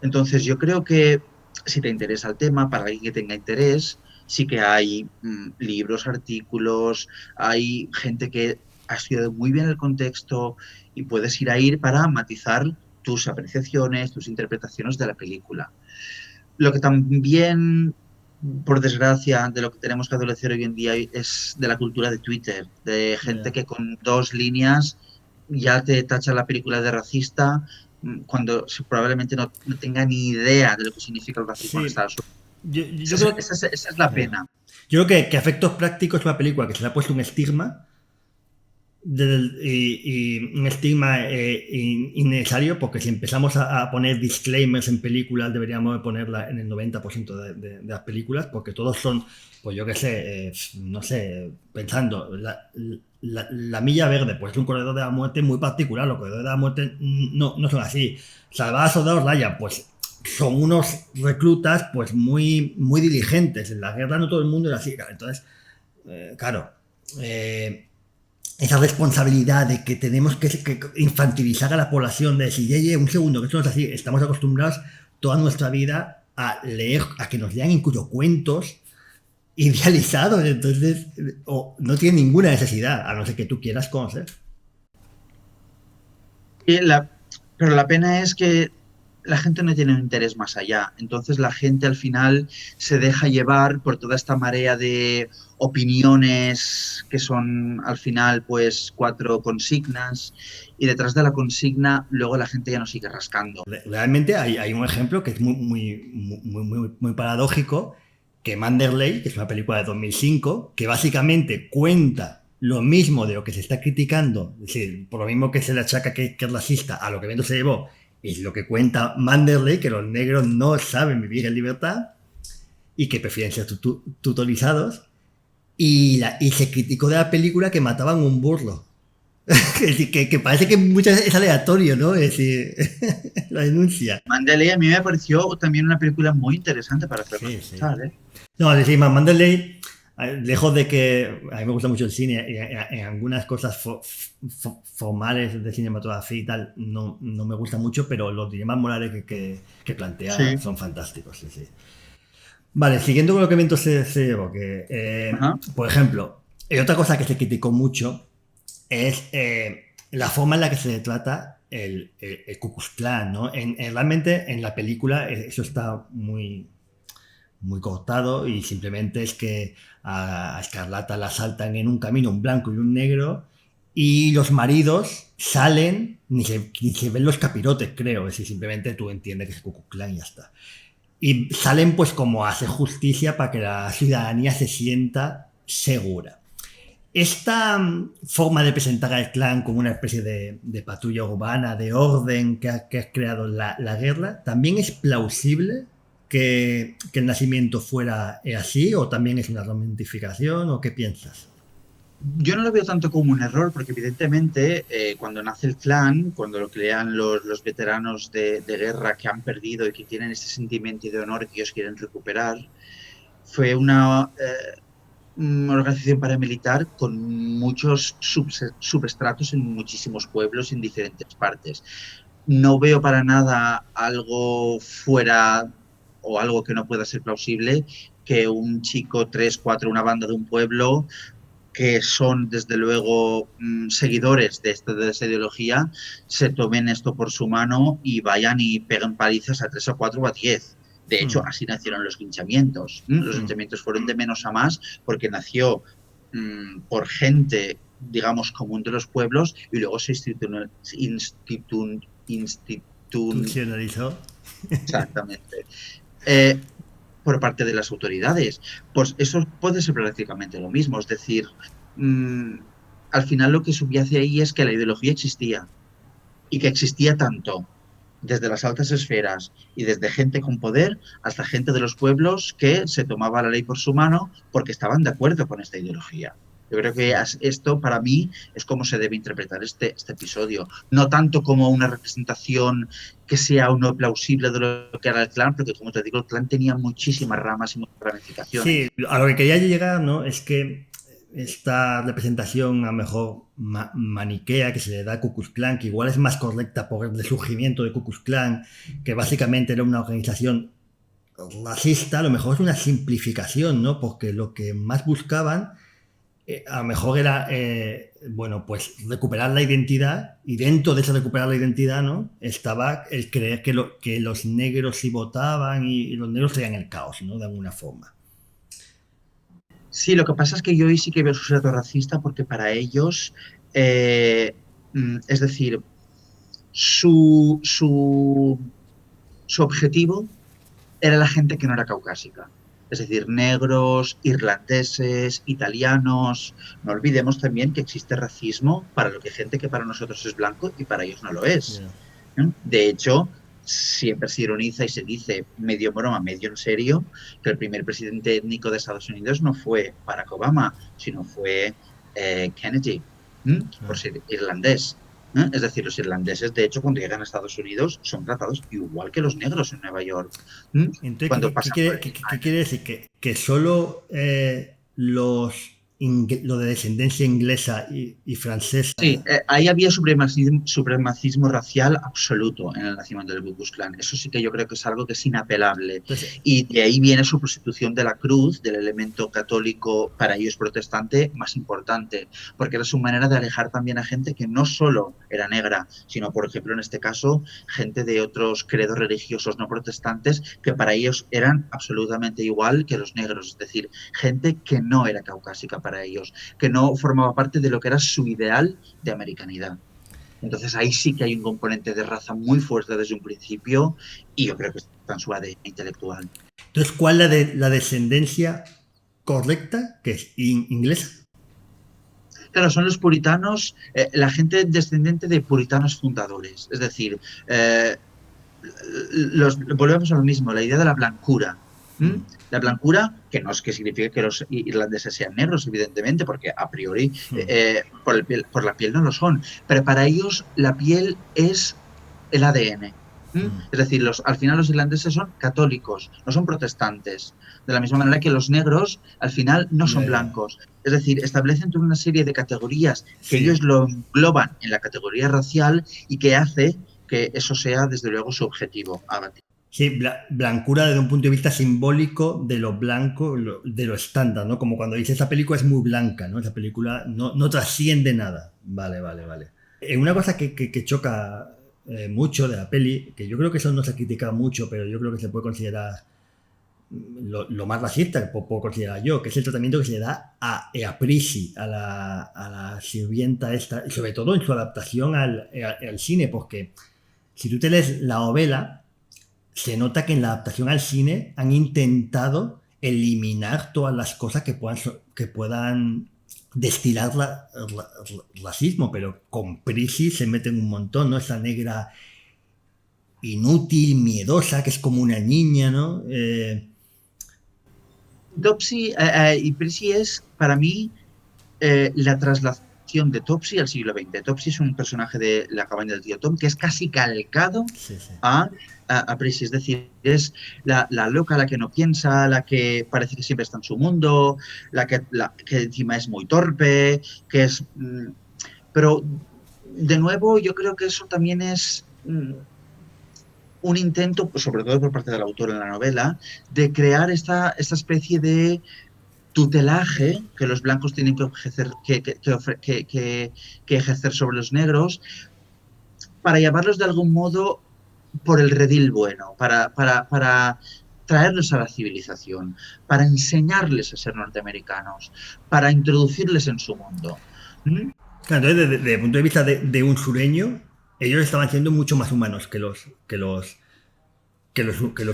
Entonces yo creo que si te interesa el tema, para alguien que tenga interés, sí que hay libros, artículos, hay gente que ha estudiado muy bien el contexto y puedes ir para matizar tus apreciaciones, tus interpretaciones de la película. Lo que también, por desgracia, de lo que tenemos que adolecer hoy en día es de la cultura de Twitter, de gente que con 2 líneas ya te tacha la película de racista cuando probablemente no tenga ni idea de lo que significa el racismo en Estados Unidos. Esa es la pena. Yo creo que a efectos prácticos es una película que se le ha puesto un estigma y un estigma innecesario, porque si empezamos a poner disclaimers en películas deberíamos ponerla en el 90% de las películas, porque todos son, pues yo qué sé, no sé, pensando, la milla verde, pues es un corredor de la muerte muy particular. Los corredores de la muerte no son así. Salvar a soldados Ryan, pues son unos reclutas pues muy diligentes. En la guerra no todo el mundo era así. Entonces, claro, esa responsabilidad de que tenemos que infantilizar a la población, de decir, un segundo, que esto no es así. Estamos acostumbrados toda nuestra vida a leer, a que nos lean incluso cuentos idealizados, entonces no tiene ninguna necesidad, a no ser que tú quieras conocer. Pero la pena es que la gente no tiene un interés más allá. Entonces la gente al final se deja llevar por toda esta marea de opiniones que son al final pues 4 consignas, y detrás de la consigna luego la gente ya no sigue rascando. Realmente hay un ejemplo que es muy paradójico, que Manderley, que es una película de 2005, que básicamente cuenta lo mismo de lo que se está criticando, es decir, por lo mismo que se le achaca que es racista a lo que Viento se llevó, es lo que cuenta Manderley, que los negros no saben vivir en libertad y que prefieren ser tutorizados, y se criticó de la película que mataban un burro. Es decir, que parece que muchas veces es aleatorio, ¿no? Es decir, la denuncia. Manderley a mí me pareció también una película muy interesante para hacerlo pensar, ¿eh? No, es decir, Manderley, lejos de que a mí me gusta mucho el cine, en algunas cosas formales de cinematografía y tal no me gusta mucho, pero los dilemas morales que plantea son fantásticos. Sí. Vale, siguiendo con lo que Viento se llevó, que por ejemplo, otra cosa que se criticó mucho es la forma en la que se le trata el Ku Klux Klan, ¿no? Realmente en la película eso está muy cortado, y simplemente es que a Escarlata la asaltan en un camino un blanco y un negro, y los maridos salen, ni se ven los capirotes, creo, es decir, simplemente tú entiendes que es Ku Klux Klan y ya está. Y salen pues como a hacer justicia para que la ciudadanía se sienta segura. Esta forma de presentar al clan como una especie de patrulla urbana, de orden que has creado la guerra, ¿también es plausible que el nacimiento fuera así o también es una romantificación o qué piensas? Yo no lo veo tanto como un error, porque evidentemente cuando nace el clan, cuando lo crean los veteranos de guerra que han perdido y que tienen este sentimiento de honor que ellos quieren recuperar, fue una organización paramilitar con muchos subestratos en muchísimos pueblos en diferentes partes. No veo para nada algo fuera o algo que no pueda ser plausible que un chico, tres, cuatro, una banda de un pueblo que son desde luego seguidores de esta ideología, se tomen esto por su mano y vayan y peguen palizas a tres o cuatro o a 10. De hecho, Hmm, así nacieron los linchamientos. Los hmm. linchamientos fueron de menos a más porque nació por gente, digamos, común de los pueblos y luego se Institucionalizó. exactamente. Eh, por parte de las autoridades. Pues eso puede ser prácticamente lo mismo. Es decir, mmm, al final lo que subyace ahí es que la ideología existía y que existía tanto desde las altas esferas y desde gente con poder hasta gente de los pueblos que se tomaba la ley por su mano porque estaban de acuerdo con esta ideología. Yo creo que Sí. esto para mí es como se debe interpretar este episodio, no tanto como una representación que sea o no plausible de lo que era el clan, porque como te digo, el clan tenía muchísimas ramas y muchas Sí, ramificaciones. a lo que quería llegar, ¿no? Es que esta representación a lo mejor maniquea que se le da a Ku Klux Klan, que igual es más correcta por el resurgimiento de Ku Klux Klan, que básicamente era una organización racista, a lo mejor es una simplificación, ¿no? Porque lo que más buscaban a lo mejor era, bueno, pues recuperar la identidad y dentro de esa recuperar la identidad, ¿no? Estaba el creer que los negros sí votaban y los negros serían el caos, ¿no? De alguna forma. Sí, lo que pasa es que yo hoy sí que veo su trato racista porque para ellos, es decir, su, su, su objetivo era la gente que no era caucásica. Es decir, negros, irlandeses, italianos. No olvidemos también que existe racismo para lo que gente que para nosotros es blanco y para ellos no lo es. Yeah. De hecho, siempre se ironiza y se dice medio broma, medio en serio, que el primer presidente étnico de Estados Unidos no fue Barack Obama, sino fue Kennedy, por ser irlandés. Es decir, los irlandeses, de hecho, cuando llegan a Estados Unidos, son tratados igual que los negros en Nueva York. Entonces, Cuando ¿qué pasan por quiere, el qué quiere decir? Que solo los de descendencia inglesa y francesa. Sí, ahí había supremacismo racial absoluto en el nacimiento del Ku Klux Klan. Eso sí que yo creo que es algo que es inapelable. Entonces, Y de ahí viene su prostitución de la cruz, del elemento católico para ellos protestante más importante, porque era su manera de alejar también a gente que no solo era negra, sino, por ejemplo, en este caso, gente de otros credos religiosos no protestantes que para ellos eran absolutamente igual que los negros, es decir, gente que no era caucásica para ellos, que no formaba parte de lo que era su ideal de americanidad. Entonces ahí sí que hay un componente de raza muy fuerte desde un principio y yo creo que está en su ADN intelectual. entonces, ¿cuál es la descendencia correcta? Que es inglesa. Claro, son los puritanos, la gente descendente de puritanos fundadores, es decir, volvemos a lo mismo, la idea de la blancura. ¿Mm? La blancura, que no es que signifique que los irlandeses sean negros, evidentemente, porque a priori por la piel no lo son, pero para ellos la piel es el ADN. Es decir, al final los irlandeses son católicos, no son protestantes. De la misma manera que los negros al final no son Ya, ya. blancos. Es decir, establecen toda una serie de categorías que Sí. ellos lo engloban en la categoría racial y que hace que eso sea, desde luego, su objetivo. Sí, blancura desde un punto de vista simbólico de lo blanco, de lo estándar, ¿no? Como cuando dice esa película es muy blanca, ¿no? Esa película no trasciende nada. Vale, vale, vale. Una cosa que choca mucho de la peli, que yo creo que eso no se ha criticado mucho, pero yo creo que se puede considerar lo más racista que puedo considerar yo, que es el tratamiento que se le da a Prissy, a la sirvienta esta, y sobre todo en su adaptación al cine, porque si tú te lees la novela, se nota que en la adaptación al cine han intentado eliminar todas las cosas que puedan destilar racismo, pero con Prissy se meten un montón, ¿no? Esa negra inútil, miedosa, que es como una niña, ¿no? Topsy y Prissy es, para mí, la traslación de Topsy al siglo XX. Topsy es un personaje de La cabaña del tío Tom que es casi calcado Sí, sí. a Prissy. Es decir, es la loca, la que no piensa, la que parece que siempre está en su mundo, la que encima es muy torpe, que es... pero, de nuevo, yo creo que eso también es un intento, pues, sobre todo por parte del autor en la novela, de crear esta especie de tutelaje que los blancos tienen que ejercer, que ejercer sobre los negros para llevarlos de algún modo por el redil bueno, para traerlos a la civilización, para enseñarles a ser norteamericanos, para introducirles en su mundo. ¿Mm? Claro, entonces, desde el punto de vista de un sureño, ellos estaban siendo mucho más humanos que los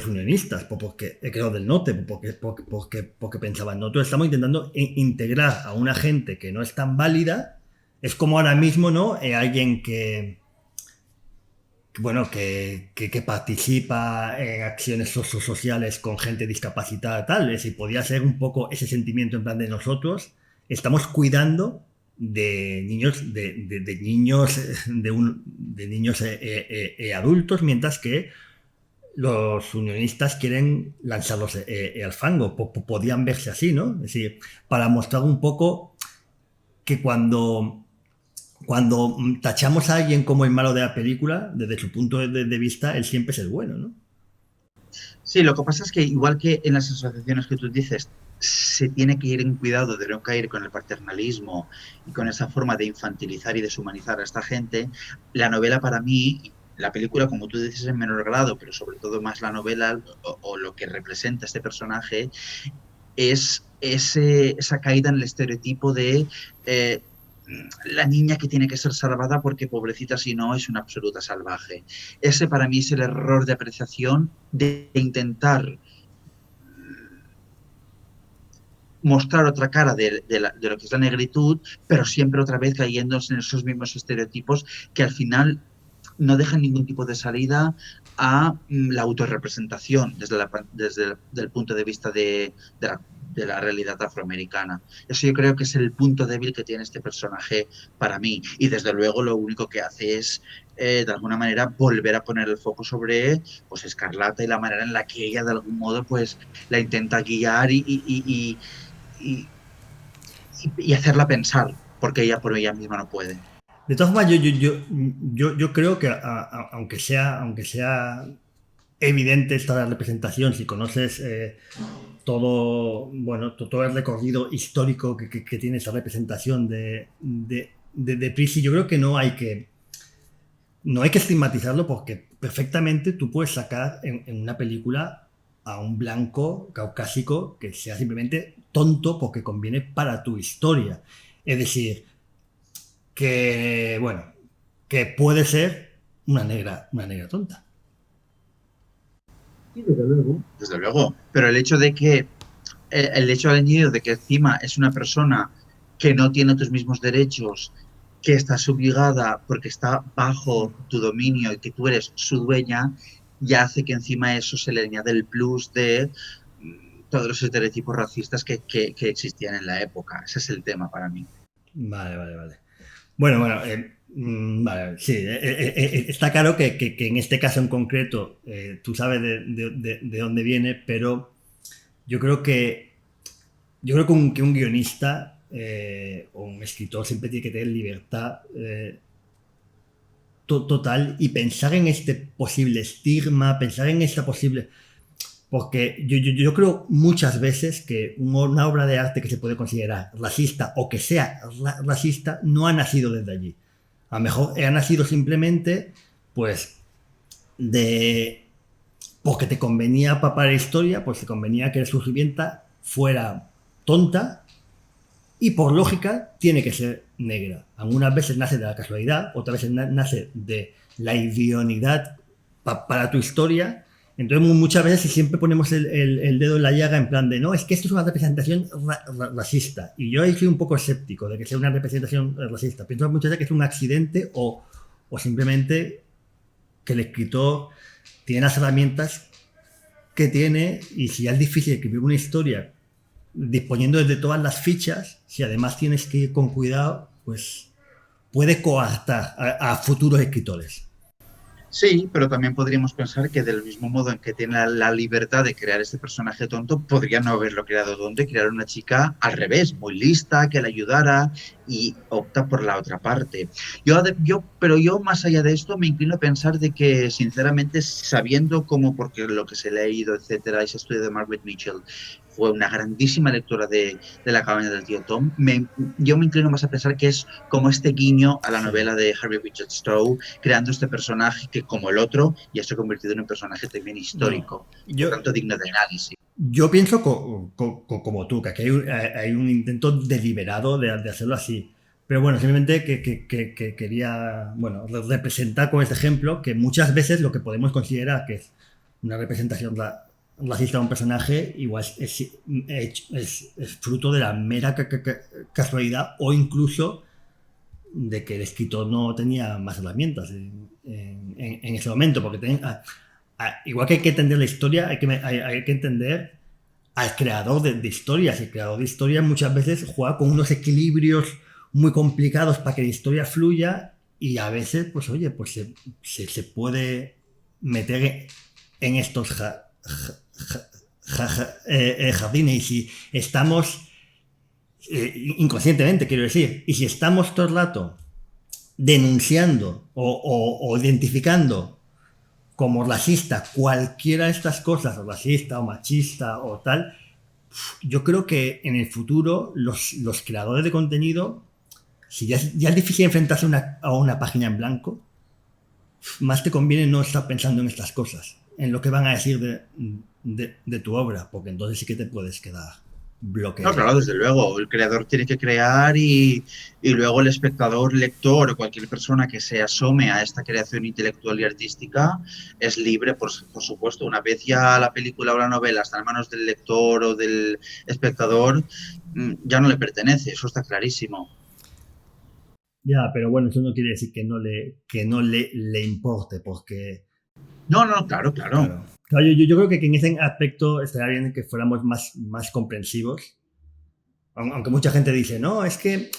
unionistas, que los del norte, porque pensaban, nosotros estamos intentando integrar a una gente que no es tan válida. Es como ahora mismo, ¿no? Alguien bueno, que participa en acciones sociales con gente discapacitada, tal. Es decir, podía ser un poco ese sentimiento en plan de nosotros estamos cuidando de niños, de niños, de niños adultos, mientras que los unionistas quieren lanzarlos al fango. Podían verse así, ¿no? Es decir, para mostrar un poco que cuando tachamos a alguien como el malo de la película, desde su punto de vista, él siempre es el bueno, ¿no? Sí, lo que pasa es que igual que en las asociaciones que tú dices, se tiene que ir en cuidado de no caer con el paternalismo y con esa forma de infantilizar y deshumanizar a esta gente, la novela para mí, la película como tú dices en menor grado, pero sobre todo más la novela o lo que representa este personaje, es esa caída en el estereotipo de la niña que tiene que ser salvada porque pobrecita si no es una absoluta salvaje. Ese para mí es el error de apreciación de intentar mostrar otra cara de lo que es la negritud, pero siempre otra vez cayendo en esos mismos estereotipos que al final no dejan ningún tipo de salida a la autorrepresentación desde el punto de vista de la realidad afroamericana. Eso yo creo que es el punto débil que tiene este personaje para mí. Y desde luego lo único que hace es, de alguna manera, volver a poner el foco sobre pues, Escarlata y la manera en la que ella, de algún modo, pues la intenta guiar y, y hacerla pensar, porque ella por ella misma no puede. De todas formas, yo creo que aunque sea evidente esta representación, si conoces todo, bueno, todo el recorrido histórico que tiene esa representación de Prissy, yo creo que no hay que estigmatizarlo porque perfectamente tú puedes sacar en una película a un blanco caucásico que sea simplemente tonto porque conviene para tu historia. Es decir, que, bueno, que puede ser una negra tonta. Sí, desde luego. Desde luego. Pero el hecho de añadido de que encima es una persona que no tiene tus mismos derechos, que está subjugada porque está bajo tu dominio y que tú eres su dueña, ya hace que encima eso se le añade el plus de todos los estereotipos racistas que existían en la época. Ese es el tema para mí. Vale, vale, vale. Bueno, vale, sí, está claro que en este caso en concreto tú sabes de dónde viene, pero yo creo que, que un guionista o un escritor siempre tiene que tener libertad total y pensar en este posible estigma, pensar en esta posible... Porque yo creo muchas veces que una obra de arte que se puede considerar racista o que sea racista no ha nacido desde allí. A lo mejor ha nacido simplemente, pues, porque te convenía para la historia, pues te convenía que su sirvienta fuera tonta y por lógica tiene que ser negra. Algunas veces nace de la casualidad, otras veces nace de la idoneidad para tu historia Entonces, muchas veces siempre ponemos el dedo en la llaga en plan de, no, es que esto es una representación racista. Y yo ahí soy un poco escéptico de que sea una representación racista. Pienso muchas veces que es un accidente o simplemente que el escritor tiene las herramientas que tiene, y si ya es difícil escribir una historia disponiendo de todas las fichas, si además tienes que ir con cuidado, pues puede coartar a futuros escritores. Sí, pero también podríamos pensar que del mismo modo en que tiene la libertad de crear este personaje tonto, podría no haberlo creado tonto y crear una chica al revés, muy lista, que le ayudara, y opta por la otra parte. Pero yo más allá de esto me inclino a pensar de que, sinceramente, sabiendo cómo, porque lo que se le ha ido, etcétera, ese estudio de Margaret Mitchell fue una grandísima lectora de La cabaña del tío Tom, yo me inclino más a pensar que es como este guiño a la novela de Harry Richard Stowe, creando este personaje que, como el otro, ya se ha convertido en un personaje también histórico, por tanto digno de análisis. Yo pienso como tú, que aquí hay un intento deliberado de hacerlo así. Pero bueno, simplemente que quería representar con este ejemplo que muchas veces lo que podemos considerar que es una representación racista de un personaje igual es fruto de la mera casualidad, o incluso de que el escritor no tenía más herramientas en ese momento, porque igual que hay que entender la historia, hay que entender al creador de historias. El creador de historias muchas veces juega con unos equilibrios muy complicados para que la historia fluya, y a veces, pues oye, pues se puede meter en estos jardines, y si estamos inconscientemente, quiero decir, y si estamos todo el rato denunciando o identificando como racista cualquiera de estas cosas, o racista o machista o tal, yo creo que en el futuro los creadores de contenido, si ya es difícil enfrentarse a una página en blanco, más te conviene no estar pensando en estas cosas, en lo que van a decir de tu obra, porque entonces sí que te puedes quedar bloqueado. No, claro, desde luego, el creador tiene que crear y luego el espectador, lector o cualquier persona que se asome a esta creación intelectual y artística es libre, por supuesto. Una vez ya la película o la novela está en manos del lector o del espectador, ya no le pertenece, eso está clarísimo. Ya, pero bueno, eso no quiere decir que no le importe, porque... No, claro. Claro, yo creo que en ese aspecto estaría bien que fuéramos más comprensivos. Aunque mucha gente dice, no, es que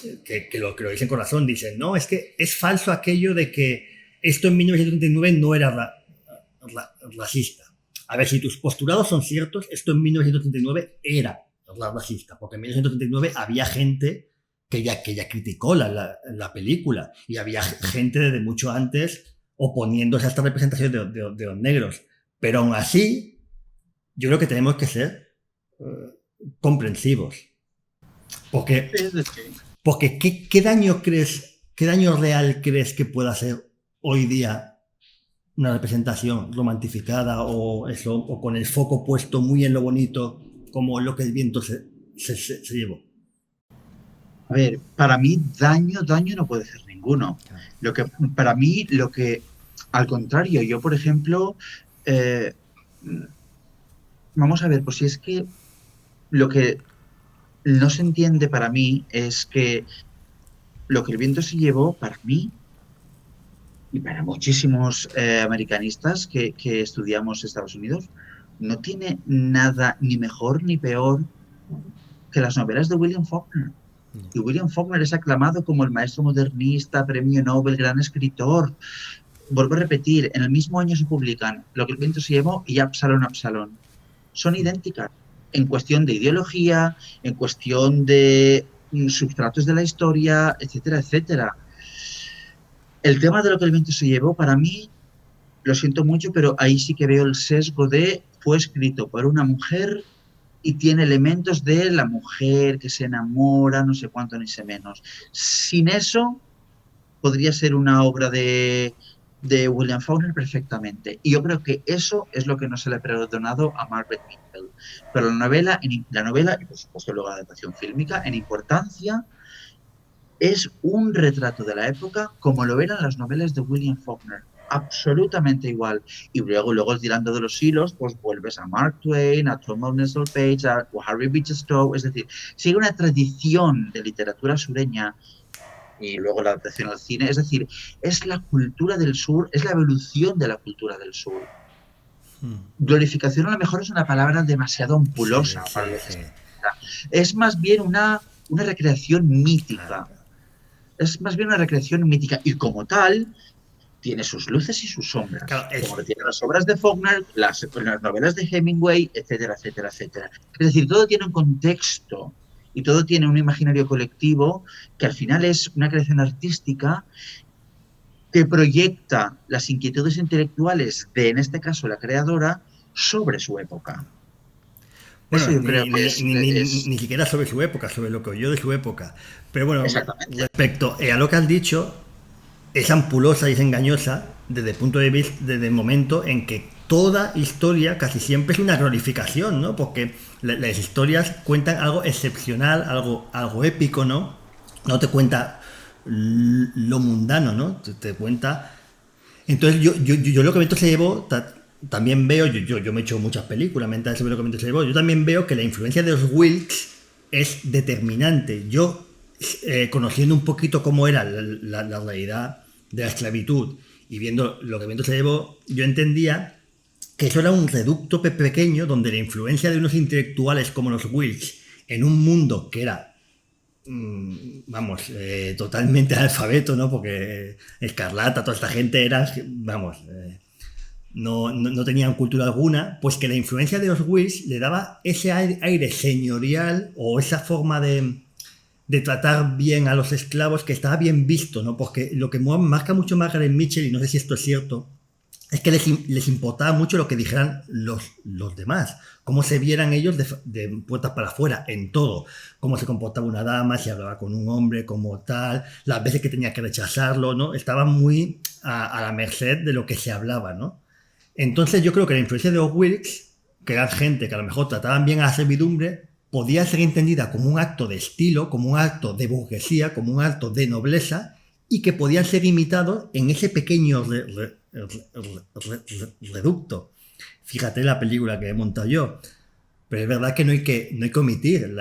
lo dicen con razón, dicen, no, es que es falso aquello de que esto en 1939 no era racista. A ver, si tus postulados son ciertos, esto en 1939 era racista, porque en 1939 había gente que ya criticó la película, y había gente desde mucho antes oponiéndose a esta representación de los negros. Pero aún así, yo creo que tenemos que ser comprensivos. Porque ¿qué daño real crees que pueda hacer hoy día una representación romantificada o con el foco puesto muy en lo bonito, como lo que el viento se llevó? A ver, para mí daño no puede ser ninguno. Para mí, al contrario, yo, por ejemplo, vamos a ver, pues si es que lo que no se entiende para mí es que lo que el viento se llevó, para mí y para muchísimos americanistas que estudiamos Estados Unidos, no tiene nada ni mejor ni peor que las novelas de William Faulkner. Y William Faulkner es aclamado como el maestro modernista, premio Nobel, gran escritor. Vuelvo a repetir, en el mismo año se publican Lo que el viento se llevó y Absalón, Absalón. Son idénticas en cuestión de ideología, en cuestión de substratos de la historia, etcétera, etcétera. El tema de Lo que el viento se llevó, para mí, lo siento mucho, pero ahí sí que veo el sesgo de fue escrito por una mujer y tiene elementos de la mujer que se enamora, no sé cuánto ni sé menos. Sin eso, podría ser una obra de William Faulkner perfectamente. Y yo creo que eso es lo que no se le ha perdonado a Margaret Mitchell. Pero la novela, y por supuesto luego la adaptación fílmica, en importancia, es un retrato de la época como lo eran las novelas de William Faulkner. absolutamente igual. Y luego tirando de los hilos, pues vuelves a Mark Twain, a Thomas Nelson Page, a Harry Beecher Stowe, es decir, sigue una tradición de literatura sureña y luego la adaptación al cine, es decir, es la cultura del sur, es la evolución de la cultura del sur. Glorificación a lo mejor es una palabra demasiado ampulosa Sí, para lo que sí. es más bien una recreación mítica. Claro. Es más bien una recreación mítica y como tal tiene sus luces y sus sombras, Claro, como lo tienen las obras de Faulkner, las novelas de Hemingway, etcétera, etcétera, etcétera. Es decir, todo tiene un contexto y todo tiene un imaginario colectivo que al final es una creación artística que proyecta las inquietudes intelectuales de, en este caso, la creadora, sobre su época. Eso Bueno, yo creo que ni siquiera sobre su época, sobre lo que oyó de su época. Pero bueno, exactamente. respecto a lo que has dicho, es ampulosa y es engañosa desde el punto de vista, desde el momento en que toda historia casi siempre es una glorificación, ¿no? Porque las historias cuentan algo excepcional, algo épico, ¿no? No te cuenta lo mundano, ¿no? Te cuenta. Entonces yo lo que Viento se llevó, también veo, yo me he hecho muchas películas mentales sobre lo que Viento se llevó, yo también veo que la influencia de los Wilkes es determinante. Yo, conociendo un poquito cómo era la realidad de la esclavitud y viendo lo que Viento se llevó, yo entendía que eso era un reducto pequeño donde la influencia de unos intelectuales como los Wilkes en un mundo que era vamos, totalmente analfabeto, ¿no? Porque Escarlata, toda esta gente era, vamos, no tenían cultura alguna, pues que la influencia de los Wills le daba ese aire señorial o esa forma de tratar bien a los esclavos que estaba bien visto, ¿no? Porque lo que marca mucho Margaret Mitchell, y no sé si esto es cierto, es que les importaba mucho lo que dijeran los demás, cómo se vieran ellos de puertas para afuera, en todo, cómo se comportaba una dama, si hablaba con un hombre, como tal, las veces que tenía que rechazarlo, ¿no? Estaba muy a la merced de lo que se hablaba, ¿no? Entonces yo creo que la influencia de los Wilkes, que eran gente que a lo mejor trataban bien a la servidumbre, podía ser entendida como un acto de estilo, como un acto de burguesía, como un acto de nobleza, y que podían ser imitados en ese pequeño reducto. Fíjate la película que he montado yo. Pero es verdad que no hay que omitir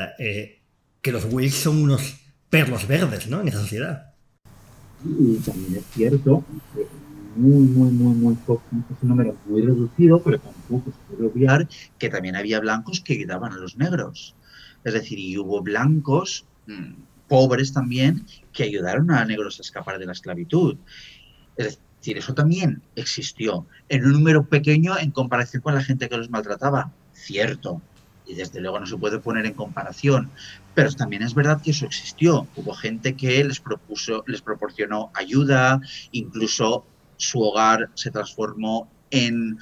que los Wilkes son unos perros verdes, ¿no? En esa sociedad. Y también es cierto que muy poco, es un número muy reducido, pero tampoco se puede obviar que también había blancos que ayudaban a los negros. Es decir, y hubo blancos pobres también que ayudaron a negros a escapar de la esclavitud. Es decir, eso también existió en un número pequeño en comparación con la gente que los maltrataba. Cierto. Y desde luego no se puede poner en comparación. Pero también es verdad que eso existió. Hubo gente que les proporcionó ayuda, incluso su hogar se transformó en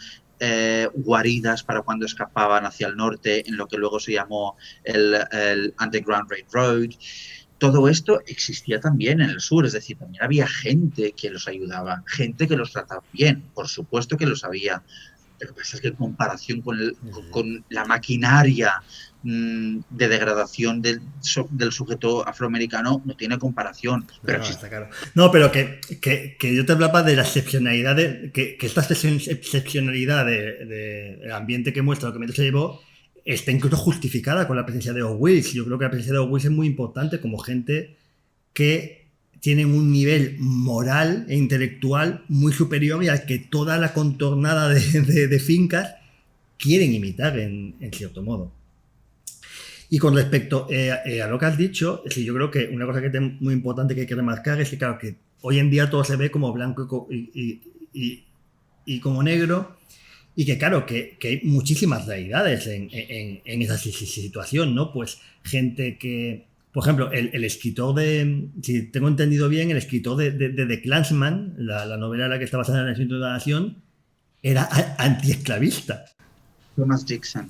guaridas para cuando escapaban hacia el norte, en lo que luego se llamó el Underground Railroad. Todo esto existía también en el sur, es decir, también había gente que los ayudaba, gente que los trataba bien, por supuesto que los había. Lo que pasa es que en comparación con la maquinaria de degradación del sujeto afroamericano no tiene comparación. Pero No, está claro. No, pero que yo te hablaba de la excepcionalidad, que esta excepcionalidad del ambiente que muestra lo que se llevó está incluso justificada con la presencia de los Wills. Yo creo que la presencia de los Wills es muy importante como gente que tienen un nivel moral e intelectual muy superior y al que toda la contornada de fincas quieren imitar en cierto modo. Y con respecto a lo que has dicho, sí, yo creo que una cosa que es muy importante que hay que remarcar es que, claro, que hoy en día todo se ve como blanco y como negro, y que, claro, que hay muchísimas realidades en esa situación, ¿no? Pues gente que, por ejemplo, el escritor si tengo entendido bien, el escritor de The Klansman, la novela en la que está basada en el nacimiento de la nación, era antiesclavista. Thomas Dixon.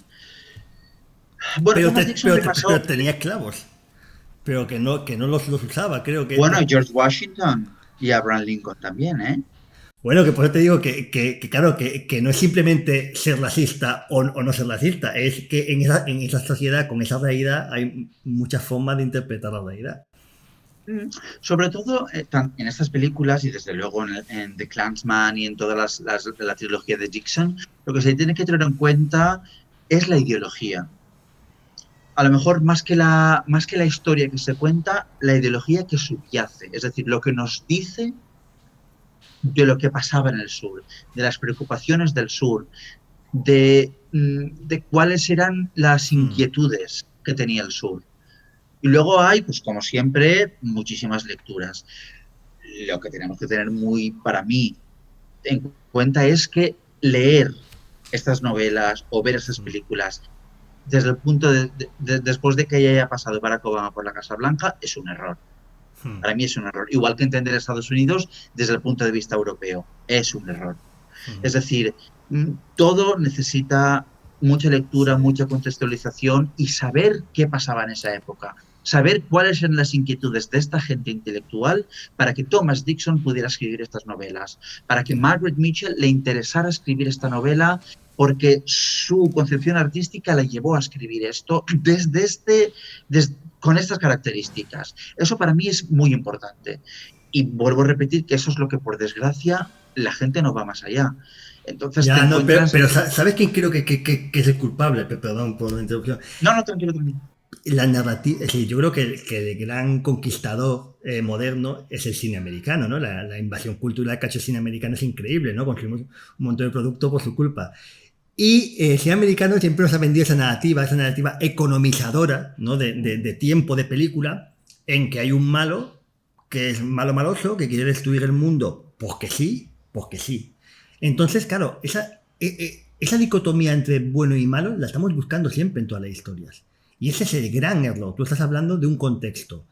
Bueno, Thomas Dixon le pasó. Pero tenía esclavos, pero que no los usaba, creo que. Bueno, George Washington y Abraham Lincoln también, ¿eh? Bueno, que por eso te digo claro, que no es simplemente ser racista o no ser racista, es que en esa sociedad, con esa realidad, hay muchas formas de interpretar la realidad. Sobre todo en estas películas y desde luego en The Clansman y en toda la trilogía de Dixon, lo que se tiene que tener en cuenta es la ideología. A lo mejor más que la historia que se cuenta, la ideología que subyace, es decir, lo que nos dice de lo que pasaba en el sur, de las preocupaciones del sur, de cuáles eran las inquietudes que tenía el sur. Y luego hay, pues como siempre, muchísimas lecturas. Lo que tenemos que tener para mí, en cuenta es que leer estas novelas o ver estas películas desde el punto después de que haya pasado Barack Obama por la Casa Blanca es un error. Para mí es un error. Igual que entender Estados Unidos desde el punto de vista europeo. Es un error. Es decir, todo necesita mucha lectura, mucha contextualización y saber qué pasaba en esa época. Saber cuáles eran las inquietudes de esta gente intelectual para que Thomas Dixon pudiera escribir estas novelas, para que Margaret Mitchell le interesara escribir esta novela porque su concepción artística la llevó a escribir esto con estas características. Eso para mí es muy importante. Y vuelvo a repetir que eso es lo que, por desgracia, la gente no va más allá. Entonces ya, no, pero ¿sabes quién creo que es el culpable? Perdón por la interrupción. No, tranquilo. La narrativa, es decir, yo creo que el gran conquistador moderno es el cine americano, ¿no? La invasión cultural que ha hecho el cine americano es increíble, ¿no? Construimos un montón de productos por su culpa. Y el cine americano siempre nos ha vendido esa narrativa economizadora, ¿no? De tiempo de película, en que hay un malo que es maloso, que quiere destruir el mundo porque sí. Entonces, claro, esa dicotomía entre bueno y malo la estamos buscando siempre en todas las historias. Y ese es el gran error. Tú estás hablando de un contexto.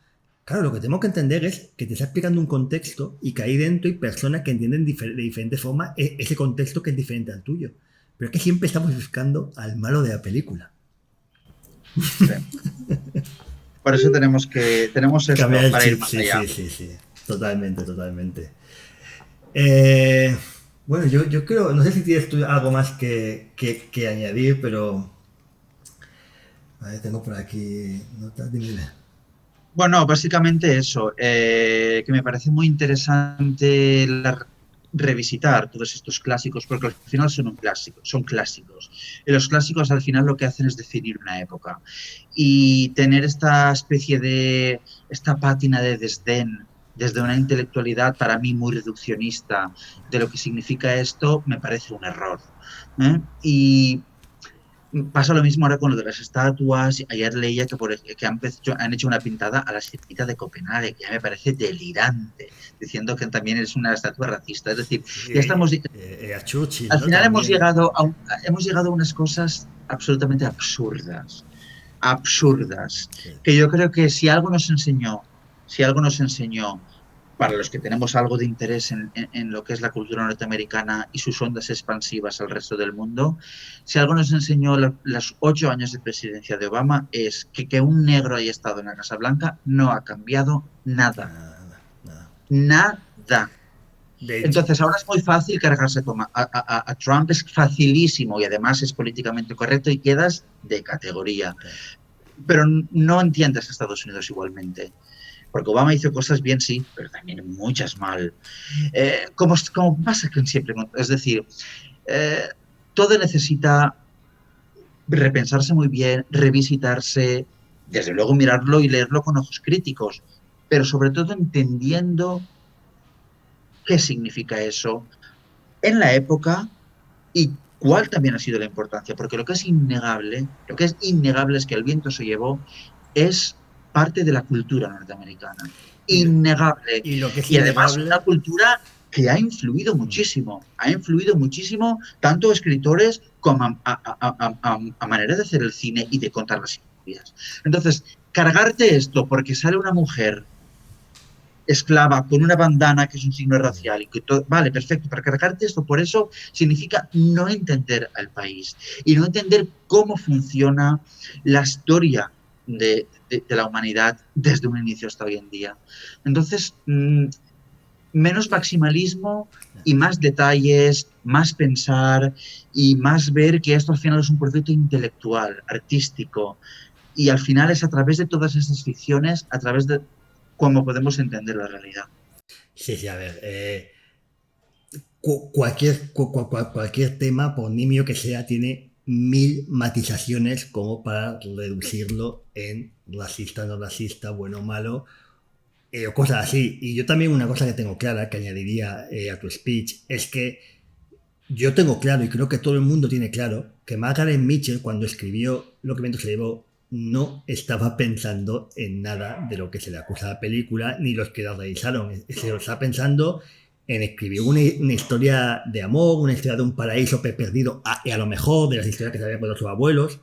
Claro, lo que tenemos que entender es que te está explicando un contexto y que ahí dentro hay personas que entienden de diferente forma ese contexto que es diferente al tuyo. Pero es que siempre estamos buscando al malo de la película. Sí. Por eso tenemos esto cambiar para chip, ir más allá. Sí. Totalmente. Bueno, yo creo, no sé si tienes tú algo más que añadir, pero... A ver, tengo por aquí notas, dime. Bueno, básicamente eso, que me parece muy interesante revisitar todos estos clásicos, porque al final son clásicos. Y los clásicos al final lo que hacen es definir una época. Y tener esta especie esta pátina de desdén desde una intelectualidad para mí muy reduccionista de lo que significa esto, me parece un error. Y pasa lo mismo ahora con lo de las estatuas. Ayer leía que han hecho una pintada a la Sirenita de Copenhague, que ya me parece delirante, diciendo que también es una estatua racista. Es decir, ya estamos... a Churchill, al final ¿no? hemos llegado a unas cosas absolutamente absurdas, sí. Que yo creo que si algo nos enseñó, para los que tenemos algo de interés en lo que es la cultura norteamericana y sus ondas expansivas al resto del mundo, si algo nos enseñó los 8 años de presidencia de Obama es que un negro haya estado en la Casa Blanca no ha cambiado nada. Nada. Entonces ahora es muy fácil cargarse a Trump, es facilísimo y además es políticamente correcto y quedas de categoría. Pero no entiendes a Estados Unidos igualmente. Porque Obama hizo cosas bien, sí, pero también muchas mal. Como pasa siempre. Es decir, todo necesita repensarse muy bien, revisitarse, desde luego mirarlo y leerlo con ojos críticos, pero sobre todo entendiendo qué significa eso en la época y cuál también ha sido la importancia. Porque lo que es innegable es que el viento se llevó es parte de la cultura norteamericana. Innegable. Y además una cultura que ha influido muchísimo. Tanto escritores como a manera de hacer el cine y de contar las historias. Entonces, cargarte esto porque sale una mujer esclava con una bandana que es un signo racial y que todo, vale, perfecto, para cargarte esto por eso significa no entender al país y no entender cómo funciona la historia de la humanidad desde un inicio hasta hoy en día. Entonces, menos maximalismo y más detalles, más pensar y más ver que esto al final es un proyecto intelectual, artístico, y al final es a través de todas estas ficciones, a través de como podemos entender la realidad. Sí, sí, a ver. Cualquier tema, por nimio que sea, tiene 1000 matizaciones como para reducirlo en racista, no racista, bueno o malo, o cosas así. Y yo también una cosa que tengo clara, que añadiría a tu speech, es que yo tengo claro, y creo que todo el mundo tiene claro, que Margaret Mitchell, cuando escribió Lo que viento se llevó, no estaba pensando en nada de lo que se le acusa a la película, ni los que la realizaron. Se lo estaba pensando en escribir una historia de amor, una historia de un paraíso perdido, y a lo mejor de las historias que sabían por sus abuelos,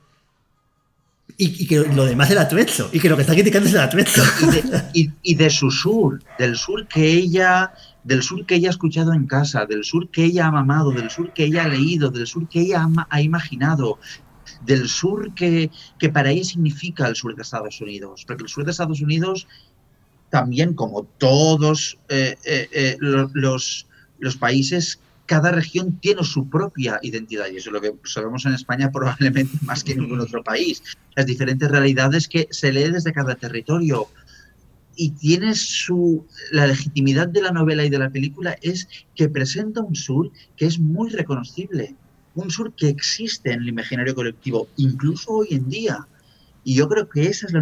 y que lo demás era atrezo, y que lo que está criticando es el atrezo. Y de su sur, del sur que ella ha escuchado en casa, del sur que ella ha mamado, del sur que ella ha leído, del sur que ella ha imaginado, del sur que para ella significa el sur de Estados Unidos. Porque el sur de Estados Unidos, también como todos los países, cada región tiene su propia identidad, y eso es lo que sabemos en España probablemente más que en ningún otro país. Las diferentes realidades que se lee desde cada territorio. Y tiene la legitimidad de la novela y de la película es que presenta un sur que es muy reconocible, un sur que existe en el imaginario colectivo, incluso hoy en día. Y yo creo que esa es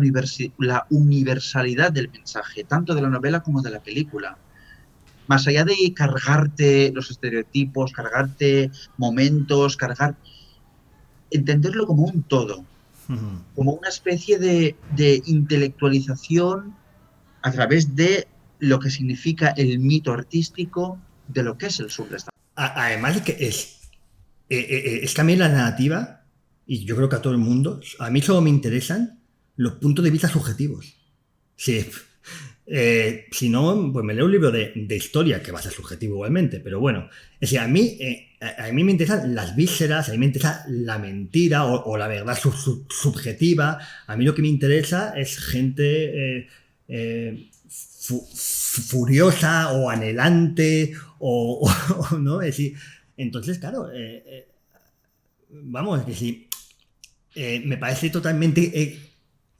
la universalidad del mensaje, tanto de la novela como de la película. Más allá de cargarte los estereotipos, cargarte momentos, entenderlo como un todo, como una especie de intelectualización a través de lo que significa el mito artístico de lo que es el sur de Estados Unidos. Además de que es que a mí la narrativa, y yo creo que a todo el mundo, a mí solo me interesan los puntos de vista subjetivos. Sí. Si no, pues me leo un libro de historia, que va a ser subjetivo igualmente, pero bueno, es decir, a mí me interesan las vísceras, a mí me interesa la mentira o la verdad subjetiva. A mí lo que me interesa es gente furiosa o anhelante ¿no? Es decir, entonces, claro, vamos, es decir, me parece totalmente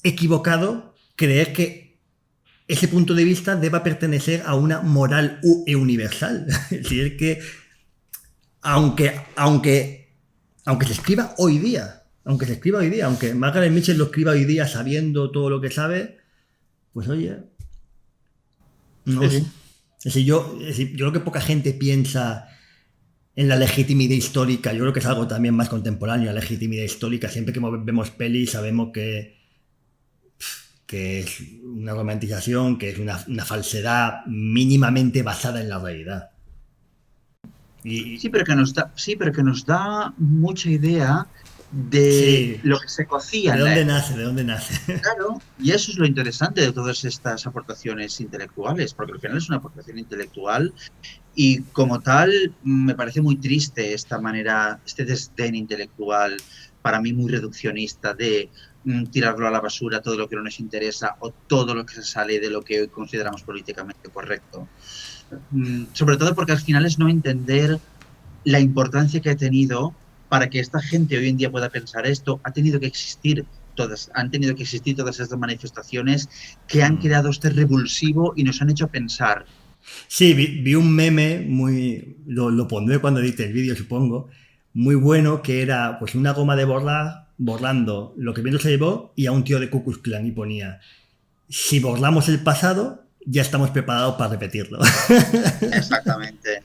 equivocado creer que ese punto de vista deba pertenecer a una moral universal. Es decir, que aunque se escriba hoy día, aunque Margaret Mitchell lo escriba hoy día sabiendo todo lo que sabe, pues oye, no sé. Es decir, yo creo que poca gente piensa en la legitimidad histórica. Yo creo que es algo también más contemporáneo, la legitimidad histórica. Siempre que vemos pelis sabemos que es una romantización, que es una falsedad mínimamente basada en la realidad. Sí, pero que nos da mucha idea de lo que se cocía. ¿De dónde nace? Claro, y eso es lo interesante de todas estas aportaciones intelectuales, porque al final es una aportación intelectual y como tal me parece muy triste esta manera, este desdén intelectual, para mí muy reduccionista, de tirarlo a la basura todo lo que no nos interesa o todo lo que se sale de lo que hoy consideramos políticamente correcto. Sobre todo porque al final es no entender la importancia que ha tenido para que esta gente hoy en día pueda pensar esto. Han tenido que existir todas estas manifestaciones que han creado este revulsivo y nos han hecho pensar. Sí, vi un meme, lo pondré cuando edite el vídeo, supongo, muy bueno, que era pues una goma de borrando lo que viento se llevó y a un tío de Ku Klux Klan, y ponía: si borramos el pasado, ya estamos preparados para repetirlo. Exactamente.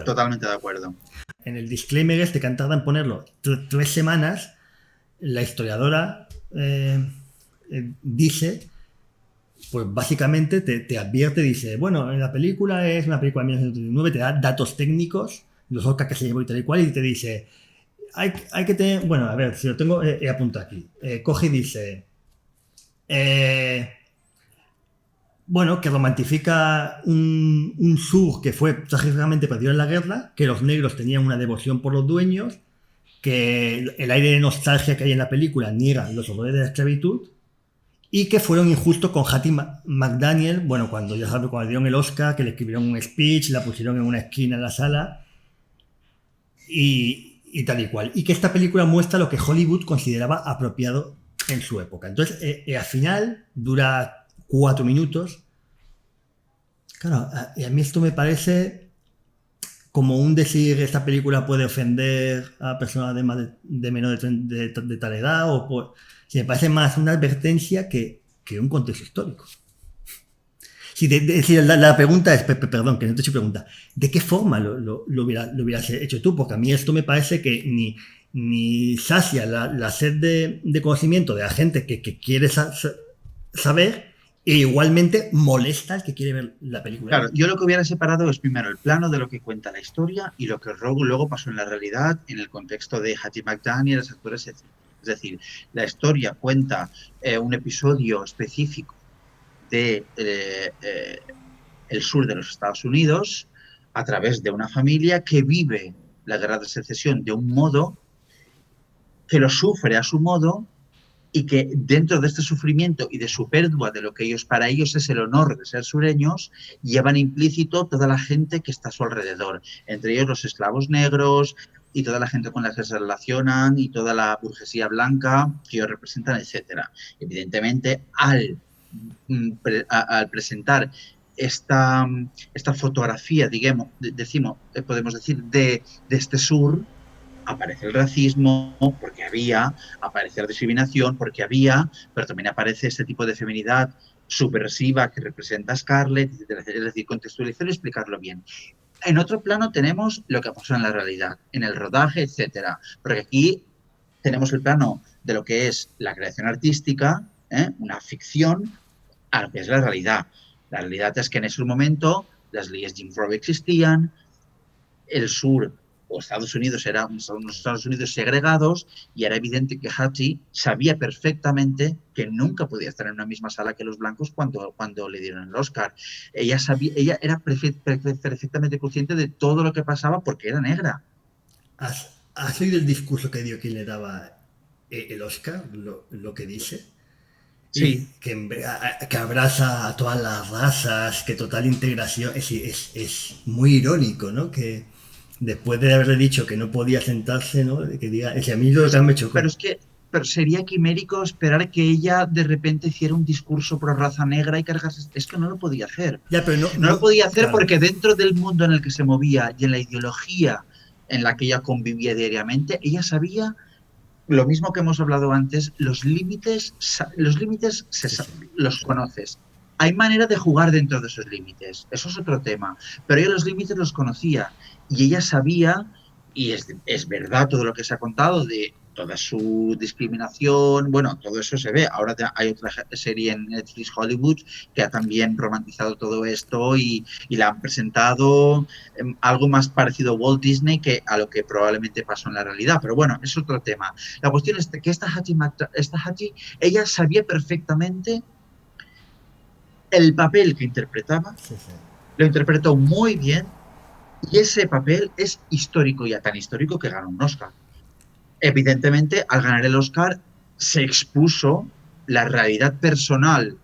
Totalmente de acuerdo. En el disclaimer este que han tardado en ponerlo 3 semanas, la historiadora dice, pues básicamente te advierte, dice, bueno, la película es una película de 1979, te da datos técnicos, los Oscars que se llevó y tal y cual, y te dice, hay que tener, bueno, a ver, si lo tengo, he apuntado aquí, coge y dice, bueno, que romantifica un sur que fue trágicamente perdido en la guerra, que los negros tenían una devoción por los dueños, que el aire de nostalgia que hay en la película niega los horrores de la esclavitud, y que fueron injustos con Hattie McDaniel, bueno, cuando ya sabes, cuando dieron el Oscar, que le escribieron un speech, la pusieron en una esquina en la sala, y tal y cual. Y que esta película muestra lo que Hollywood consideraba apropiado en su época. Entonces, al final, dura 4 minutos. Claro, y a mí esto me parece como un decir esta película puede ofender a personas de menor de tal edad, si me parece más una advertencia que un contexto histórico. Si la pregunta es, perdón, que no te he hecho pregunta, ¿de qué forma lo hubieras hecho tú? Porque a mí esto me parece que ni sacia la sed de conocimiento de la gente que quiere saber, e igualmente molesta al que quiere ver la película. Claro, yo lo que hubiera separado es primero el plano de lo que cuenta la historia y lo que luego pasó en la realidad en el contexto de Hattie McDaniel y los actores, etc. Es decir, la historia cuenta un episodio específico de el sur de los Estados Unidos a través de una familia que vive la guerra de secesión de un modo, que lo sufre a su modo, y que dentro de este sufrimiento y de su pérdida de lo que para ellos es el honor de ser sureños, llevan implícito toda la gente que está a su alrededor, entre ellos los esclavos negros y toda la gente con la que se relacionan y toda la burguesía blanca que ellos representan, etc. Evidentemente, al presentar esta fotografía, podemos decir, de este sur, aparece el racismo, porque aparece la discriminación, porque pero también aparece este tipo de feminidad subversiva que representa a Scarlett, es decir, contextualizarlo y explicarlo bien. En otro plano tenemos lo que pasó en la realidad, en el rodaje, etcétera, porque aquí tenemos el plano de lo que es la creación artística, una ficción, a lo que es la realidad. La realidad es que en ese momento las leyes Jim Crow existían, el sur o Estados Unidos eran unos Estados Unidos segregados, y era evidente que Hattie sabía perfectamente que nunca podía estar en una misma sala que los blancos cuando le dieron el Oscar. Ella era perfectamente consciente de todo lo que pasaba porque era negra. ¿Has oído el discurso que dio quien le daba el Oscar? Lo que dice. Sí. Que abraza a todas las razas, que total integración. Es muy irónico, ¿no? Que después de haberle dicho que no podía sentarse, ¿no? Que diga, a mí lo que me chocó. Pero sería quimérico esperar que ella de repente hiciera un discurso pro raza negra y cargase. Esto no lo podía hacer. Ya, pero no lo podía hacer, claro. Porque dentro del mundo en el que se movía y en la ideología en la que ella convivía diariamente, ella sabía lo mismo que hemos hablado antes, los límites los conoces. Hay manera de jugar dentro de esos límites, eso es otro tema, pero ella los límites los conocía y ella sabía, y es verdad todo lo que se ha contado de toda su discriminación, bueno, todo eso se ve. Ahora hay otra serie en Netflix, Hollywood, que ha también romantizado todo esto y la han presentado algo más parecido a Walt Disney que a lo que probablemente pasó en la realidad. Pero bueno, es otro tema. La cuestión es que esta Hattie, ella sabía perfectamente el papel que interpretaba, lo interpretó muy bien, y ese papel es histórico, ya tan histórico que ganó un Oscar. Evidentemente, al ganar el Oscar, se expuso la realidad personal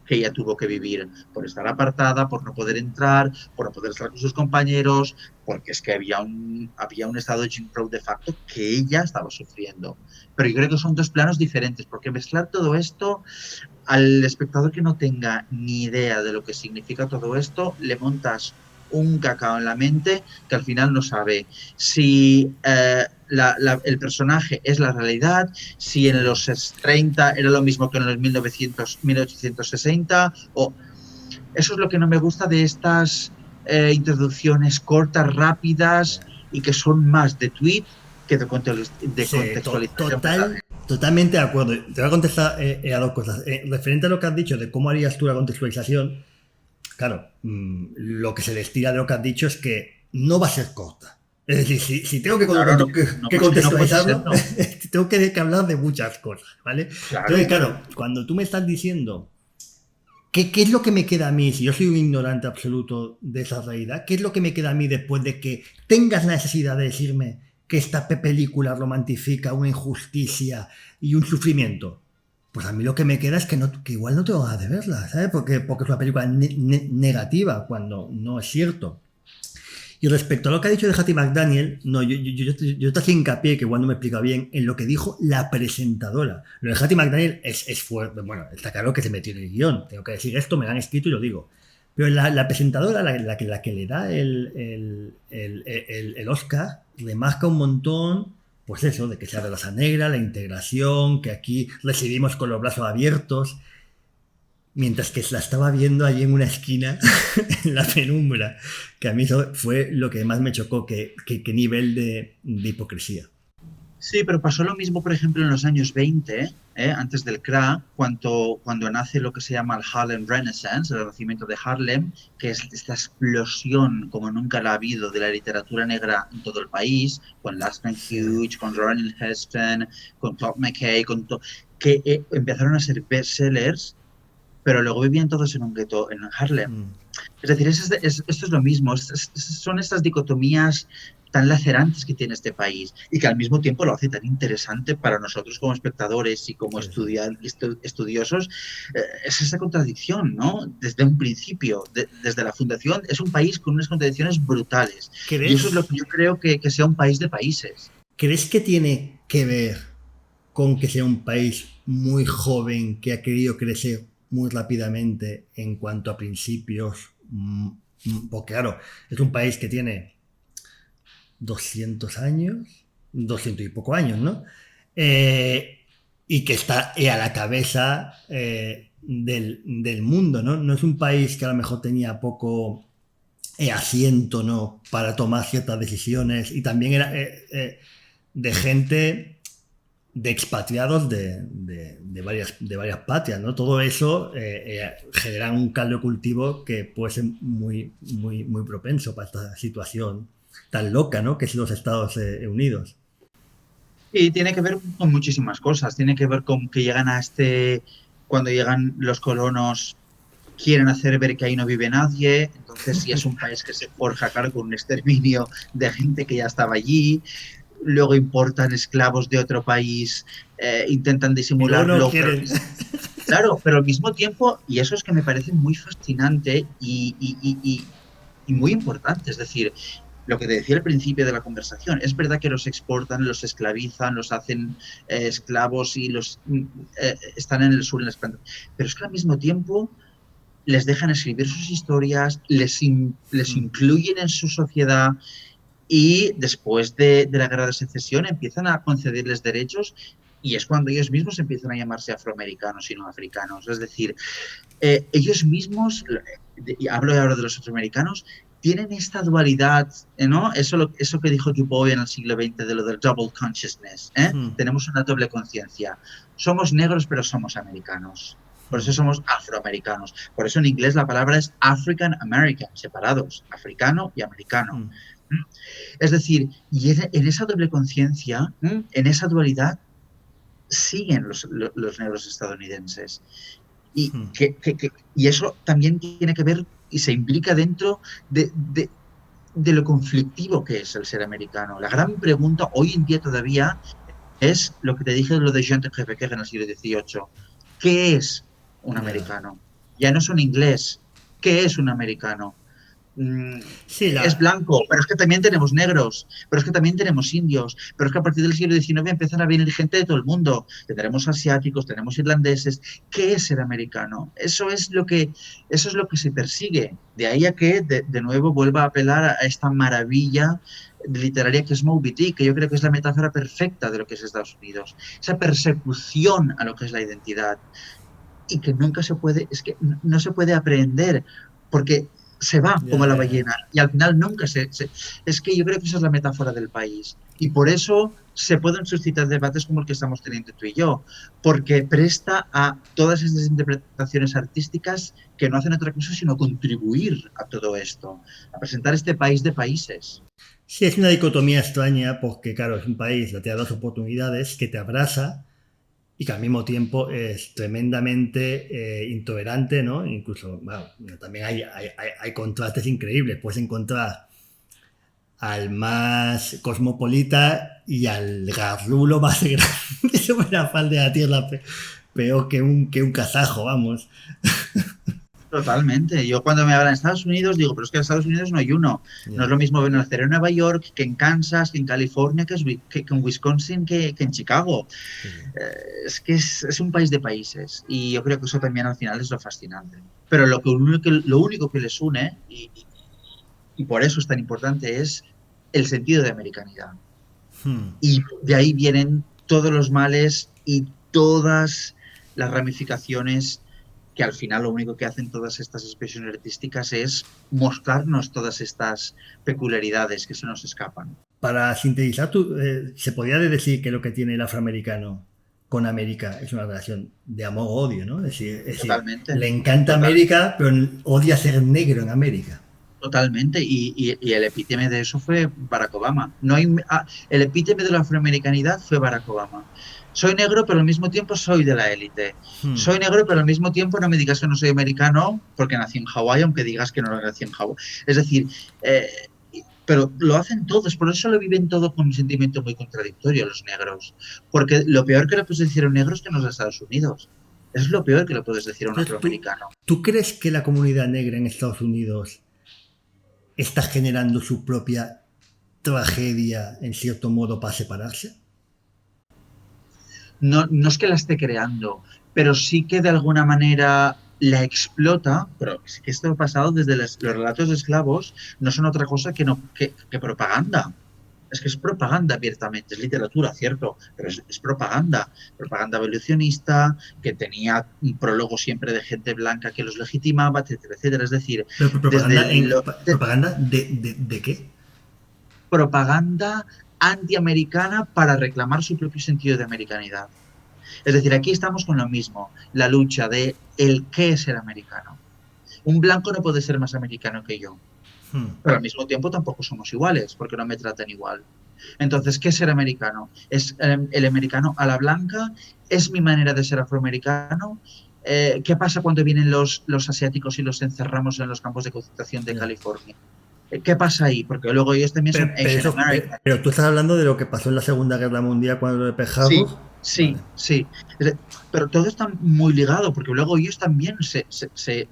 que ella tuvo que vivir por estar apartada, por no poder entrar, por no poder estar con sus compañeros, porque es que había un estado de Jim Crow de facto que ella estaba sufriendo. Pero yo creo que son dos planos diferentes, porque mezclar todo esto, al espectador que no tenga ni idea de lo que significa todo esto, le montas un cacao en la mente que al final no sabe si el personaje es la realidad, si en los 30 era lo mismo que en los 1860, o eso es lo que no me gusta de estas introducciones cortas, rápidas y que son más de tweet que de contextualización. Totalmente de acuerdo. Te voy a contestar a dos cosas. Referente a lo que has dicho de cómo harías tú la contextualización, claro, lo que se les tira de lo que has dicho es que no va a ser corta. Es decir, si tengo que contextualizarlo, tengo que hablar de muchas cosas, ¿vale? Claro. Entonces, claro, cuando tú me estás diciendo ¿qué es lo que me queda a mí, si yo soy un ignorante absoluto de esa realidad, qué es lo que me queda a mí después de que tengas la necesidad de decirme que esta película romantifica una injusticia y un sufrimiento? Pues a mí lo que me queda es que igual no tengo ganas de verla, ¿sabes? Porque es una película negativa, cuando no es cierto. Y respecto a lo que ha dicho de Hattie McDaniel, no, yo te hacía hincapié, que igual no me explica bien, en lo que dijo la presentadora. Lo de Hattie McDaniel es fuerte. Bueno, está claro que se metió en el guión. Tengo que decir esto, me lo han escrito y lo digo. Pero la presentadora, la que le da el Oscar, remarca un montón, pues eso, de que sea de raza negra, la integración, que aquí recibimos con los brazos abiertos. Mientras que la estaba viendo allí en una esquina, en la penumbra, que a mí eso fue lo que más me chocó, que nivel de hipocresía. Sí, pero pasó lo mismo, por ejemplo, en los años 20, antes del crack, cuando nace lo que se llama el Harlem Renaissance, el renacimiento de Harlem, que es esta explosión como nunca la ha habido de la literatura negra en todo el país, con Langston Hughes, con Ronald Heston, con Claude McKay, que empezaron a ser bestsellers, pero luego vivían todos en un gueto en Harlem. Es decir, esto es lo mismo, son estas dicotomías tan lacerantes que tiene este país y que al mismo tiempo lo hace tan interesante para nosotros como espectadores y como estudiosos. Es esa contradicción, ¿no? Desde un principio, desde la fundación, es un país con unas contradicciones brutales. Y eso es lo que yo creo que sea un país de países. ¿Crees que tiene que ver con que sea un país muy joven que ha querido crecer muy rápidamente en cuanto a principios? Porque claro, es un país que tiene 200 años, 200 y poco años, ¿no? Y que está a la cabeza del mundo, ¿no? No es un país que a lo mejor tenía poco asiento, ¿no? Para tomar ciertas decisiones, y también era de gente, de expatriados de varias patrias, ¿no? Todo eso genera un caldo de cultivo que puede ser muy, muy, muy propenso para esta situación tan loca, ¿no? Que es los Estados Unidos. Y tiene que ver con muchísimas cosas. Tiene que ver con que llegan cuando llegan los colonos, quieren hacer ver que ahí no vive nadie. Entonces, si es un país que se forja, claro, con un exterminio de gente que ya estaba allí. Luego importan esclavos de otro país, intentan disimularlo. Claro, pero al mismo tiempo, y eso es que me parece muy fascinante y muy importante, es decir, lo que te decía al principio de la conversación, es verdad que los exportan, los esclavizan, los hacen esclavos y están en el sur, en las plantas, pero es que al mismo tiempo les dejan escribir sus historias, les incluyen en su sociedad. Y después de la guerra de secesión empiezan a concederles derechos, y es cuando ellos mismos empiezan a llamarse afroamericanos y no africanos. Es decir, ellos mismos, y hablo ahora de los afroamericanos, tienen esta dualidad, ¿no? Eso que dijo Du Bois en el siglo XX, de lo del double consciousness. Tenemos una doble conciencia. Somos negros, pero somos americanos. Por eso somos afroamericanos. Por eso en inglés la palabra es African American, separados, africano y americano. Es decir, y en esa doble conciencia, en esa dualidad, siguen los negros estadounidenses. Y, y eso también tiene que ver y se implica dentro de lo conflictivo que es el ser americano. La gran pregunta hoy en día todavía es lo que te dije, lo de Jean de Crevecoeur en el siglo XVIII. ¿Qué es un americano? Ya no son inglés. ¿Qué es un americano? Sí, es blanco, pero es que también tenemos negros, pero es que también tenemos indios, pero es que a partir del siglo XIX empiezan a venir gente de todo el mundo. Tenemos asiáticos, tenemos irlandeses. ¿Qué es ser americano? Eso es lo que se persigue. De ahí a que, de nuevo, vuelva a apelar a esta maravilla literaria que es Moby Dick, que yo creo que es la metáfora perfecta de lo que es Estados Unidos. Esa persecución a lo que es la identidad, y que nunca se puede, es que no se puede aprender, porque se va como la ballena y al final nunca es que yo creo que esa es la metáfora del país, y por eso se pueden suscitar debates como el que estamos teniendo tú y yo, porque presta a todas estas interpretaciones artísticas que no hacen otra cosa sino contribuir a todo esto, a presentar este país de países. Sí, es una dicotomía extraña, porque claro, es un país que te da dos oportunidades, que te abraza y que al mismo tiempo es tremendamente intolerante, ¿no? Incluso, bueno, también hay contrastes increíbles. Puedes encontrar al más cosmopolita y al garrulo más grande sobre la faz de la tierra, peor que un kazajo, vamos. Totalmente. Yo cuando me hablan de Estados Unidos digo, pero es que en Estados Unidos no hay uno. No Ya. es lo mismo nacer en Nueva York que en Kansas, que en California, que en Wisconsin, que en Chicago. Sí, sí. Es que es un país de países y yo creo que eso también al final es lo fascinante. Pero lo único que les une, y por eso es tan importante, es el sentido de americanidad. Hmm. Y de ahí vienen todos los males y todas las ramificaciones que al final lo único que hacen todas estas expresiones artísticas es mostrarnos todas estas peculiaridades que se nos escapan. Para sintetizar, se podría decir que lo que tiene el afroamericano con América es una relación de amor-odio, ¿no? Es decir, Totalmente, le encanta total, América, pero odia ser negro en América. totalmente. Y el epítome de eso fue Barack Obama. No hay, el epítome de la afroamericanidad fue Barack Obama. Soy negro, pero al mismo tiempo soy de la élite. Hmm. Soy negro, pero al mismo tiempo no me digas que no soy americano porque nací en Hawái, aunque digas que no nací en Hawái. Es decir, eh, pero lo hacen todos, por eso lo viven todo con un sentimiento muy contradictorio los negros. Porque lo peor que le puedes decir a un negro es que no es de Estados Unidos. Es lo peor que le puedes decir a un Entonces, afroamericano. ¿tú crees que la comunidad negra en Estados Unidos está generando su propia tragedia, en cierto modo, para separarse? No, no es que la esté creando, pero sí que de alguna manera la explota, pero sí que esto ha pasado desde los relatos de esclavos, no son otra cosa que, no, que propaganda. Es que es propaganda abiertamente, es literatura, cierto, pero es propaganda, propaganda evolucionista, que tenía un prólogo siempre de gente blanca que los legitimaba, etcétera, etcétera. Es decir, Pero desde propaganda de qué? propaganda antiamericana para reclamar su propio sentido de americanidad. Es decir, aquí estamos con lo mismo, la lucha de el qué es ser americano. Un blanco no puede ser más americano que yo, Hmm. pero al mismo tiempo tampoco somos iguales, porque no me tratan igual. Entonces, ¿qué es ser americano? ¿Es el americano a la blanca? ¿Es mi manera de ser afroamericano? ¿Qué pasa cuando vienen los asiáticos y los encerramos en los campos de concentración de Yeah. California? ¿Qué pasa ahí? Porque luego ellos también son Asian Pero, American. pero tú estás hablando de lo que pasó en la Segunda Guerra Mundial cuando lo de Pearl Sí, Harbor. Vale. sí, sí. Pero todo está muy ligado, porque luego ellos también Sí, sí,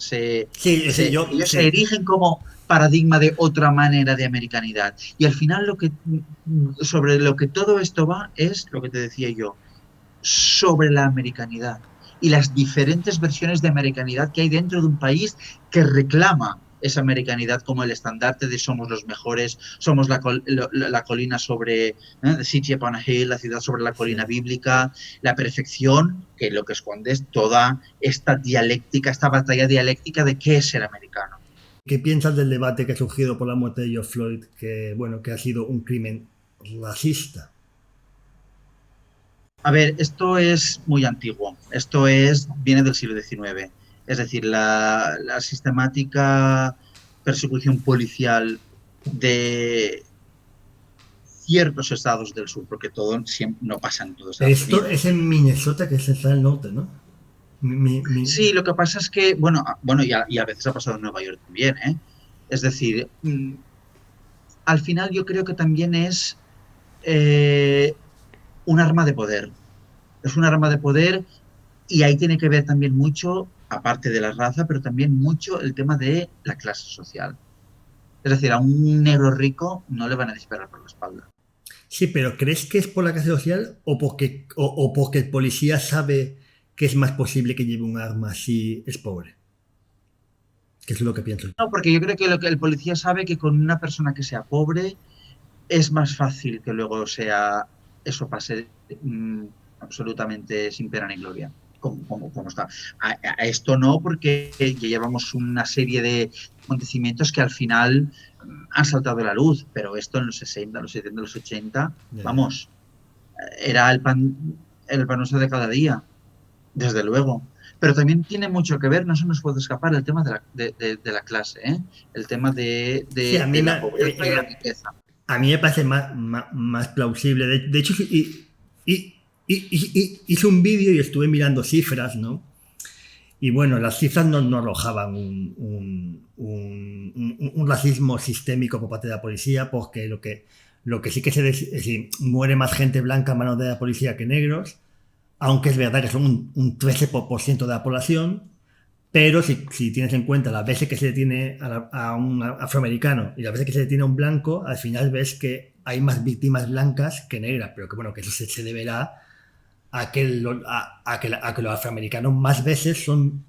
ellos se sí. erigen como paradigma de otra manera de americanidad. Y al final sobre lo que todo esto va es lo que te decía yo, sobre la americanidad y las diferentes versiones de americanidad que hay dentro de un país que reclama esa americanidad como el estandarte de somos los mejores, somos la colina sobre, the city upon a hill, la ciudad sobre la colina Sí. bíblica, la perfección, que lo que esconde es toda esta dialéctica, esta batalla dialéctica de qué es ser americano. ¿Qué piensas del debate que ha surgido por la muerte de George Floyd, que, bueno, que ha sido un crimen racista? A ver, esto es muy antiguo. Viene del siglo XIX. Es decir, la sistemática persecución policial de ciertos estados del sur, porque todo siempre, no pasa en todo Estados Esto Unidos. es en Minnesota, que está al norte, ¿no? Sí, lo que pasa es que, bueno y a veces ha pasado en Nueva York también, ¿eh? Es decir, al final yo creo que también es eh, un arma de poder. Es un arma de poder. Y ahí tiene que ver también mucho, aparte de la raza, pero también mucho el tema de la clase social. Es decir, a un negro rico no le van a disparar por la espalda. Sí, pero ¿crees que es por la clase social o porque el policía sabe que es más posible que lleve un arma si es pobre? Que es lo que pienso. No, porque yo creo que lo que el policía sabe que con una persona que sea pobre es más fácil que luego eso pase absolutamente sin pena ni gloria. Como está. A esto no, porque ya llevamos una serie de acontecimientos que al final han saltado a la luz, pero esto en los 60, los 70, los 80, Yeah. vamos, era el panoso de cada día, desde luego. Pero también tiene mucho que ver, no se nos puede escapar el tema de la clase, ¿eh? El tema Sí, de la pobreza y la riqueza. a mí me parece más plausible. De hecho, hice un vídeo y estuve mirando cifras, ¿no? Y bueno, las cifras no arrojaban un racismo sistémico por parte de la policía, porque lo que sí que es decir, muere más gente blanca a manos de la policía que negros, aunque es verdad que son un 13% de la población, Pero si tienes en cuenta las veces que se detiene a un afroamericano y las veces que se detiene a un blanco, al final ves que hay más víctimas blancas que negras, pero que bueno, que eso se deberá a que, a que los afroamericanos más veces son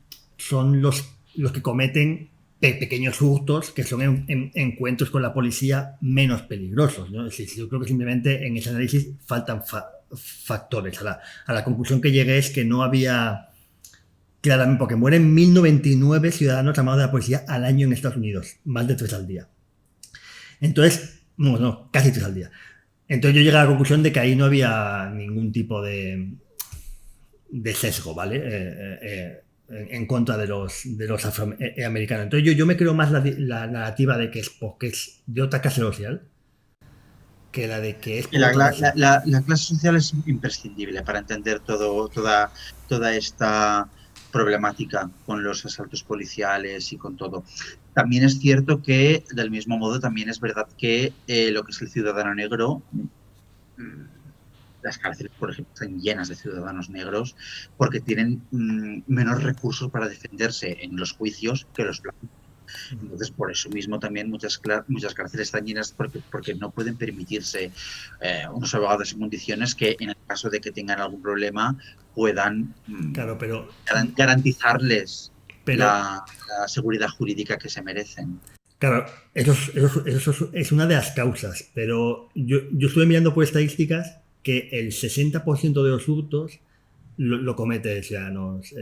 los que cometen pequeños hurtos, que son encuentros con la policía menos peligrosos, ¿no? Yo creo que simplemente en ese análisis faltan factores. A la conclusión que llegué es que no había... Claramente, porque mueren 1099 ciudadanos llamados de la policía al año en Estados Unidos, más de 3 al día. Entonces, no, casi 3 al día. Entonces yo llegué a la conclusión de que ahí no había ningún tipo de sesgo, ¿vale? En contra de los afroamericanos. Entonces yo me creo más la narrativa de que es porque es de otra clase social que la de que es por La, otra la, la, la clase social es imprescindible para entender toda esta problemática con los asaltos policiales y con todo. También es cierto que, del mismo modo, también es verdad que lo que es el ciudadano negro, las cárceles, por ejemplo, están llenas de ciudadanos negros porque tienen menos recursos para defenderse en los juicios que los blancos. Entonces, por eso mismo también muchas cárceles están llenas porque no pueden permitirse unos abogados en condiciones que, en el caso de que tengan algún problema, puedan garantizarles la seguridad jurídica que se merecen. Claro, eso es una de las causas, pero yo estuve mirando por estadísticas que el 60% de los hurtos lo comete ciudadanos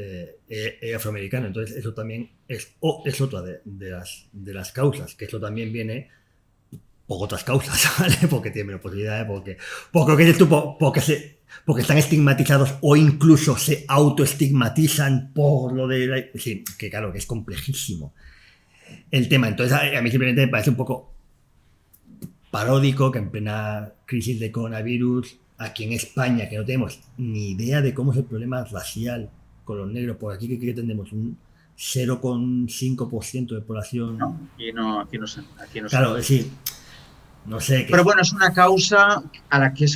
afroamericanos. Entonces eso también es otra de las causas, que eso también viene por otras causas, ¿vale? Porque tienen menos posibilidades, porque están estigmatizados o incluso se autoestigmatizan por lo de... Sí, que claro, que es complejísimo el tema. Entonces a mí simplemente me parece un poco paródico que en plena crisis de coronavirus, aquí en España, que no tenemos ni idea de cómo es el problema racial con los negros, por aquí que tenemos un 0,5% de población. Aquí no claro, sí. No sé. Pero bueno, es una causa a la que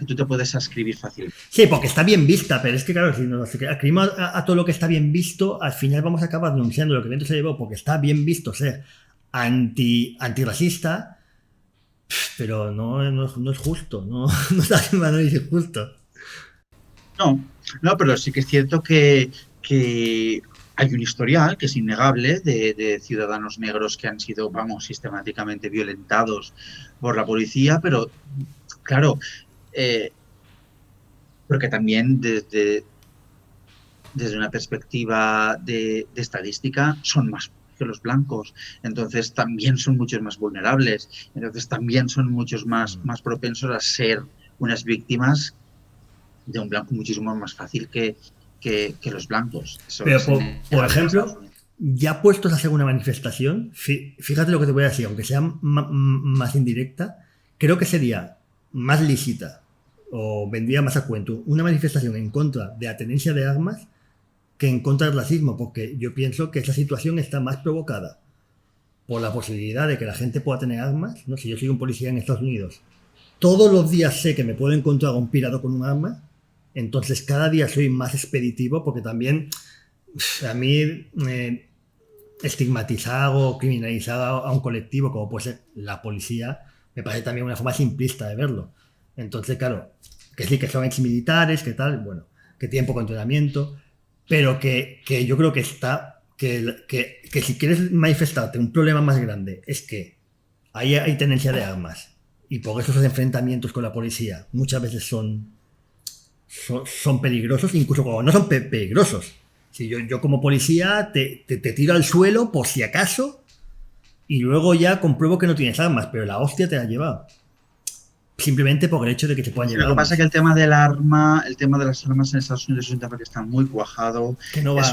tú te puedes ascribir fácilmente. Sí, porque está bien vista, pero es que claro, si nos ascribimos a todo lo que está bien visto, al final vamos a acabar denunciando lo que dentro se llevó, porque está bien visto ser antirracista, pero no es justo, no está haciendo un análisis justo. No, pero sí que es cierto que hay un historial que es innegable de ciudadanos negros que han sido, sistemáticamente violentados por la policía, pero claro, porque también desde una perspectiva de estadística son más que los blancos, entonces también son muchos más vulnerables, entonces también son muchos más propensos a ser unas víctimas de un blanco muchísimo más fácil que los blancos. Pero por ejemplo, ya puestos a hacer una manifestación, fíjate lo que te voy a decir, aunque sea más indirecta, creo que sería más lícita o vendría más a cuento una manifestación en contra de la tenencia de armas que en contra del racismo, porque yo pienso que esa situación está más provocada por la posibilidad de que la gente pueda tener armas, ¿no? Si yo soy un policía en Estados Unidos, todos los días sé que me puedo encontrar a un pirado con un arma, entonces cada día soy más expeditivo, porque también a mí estigmatizar o criminalizar a un colectivo como puede ser la policía me parece también una forma simplista de verlo. Entonces, claro, que sí, que son exmilitares, que tal, bueno, que tienen poco entrenamiento, pero que yo creo que si quieres manifestarte un problema más grande es que hay tenencia de armas y por eso esos enfrentamientos con la policía muchas veces son peligrosos, incluso cuando no son peligrosos. Si yo como policía te tiro al suelo por si acaso y luego ya compruebo que no tienes armas, pero la hostia te la ha llevado. Simplemente por el hecho de que te puedan llevar. Lo que pasa es que el tema de las armas en Estados Unidos es un tema que está muy cuajado. Es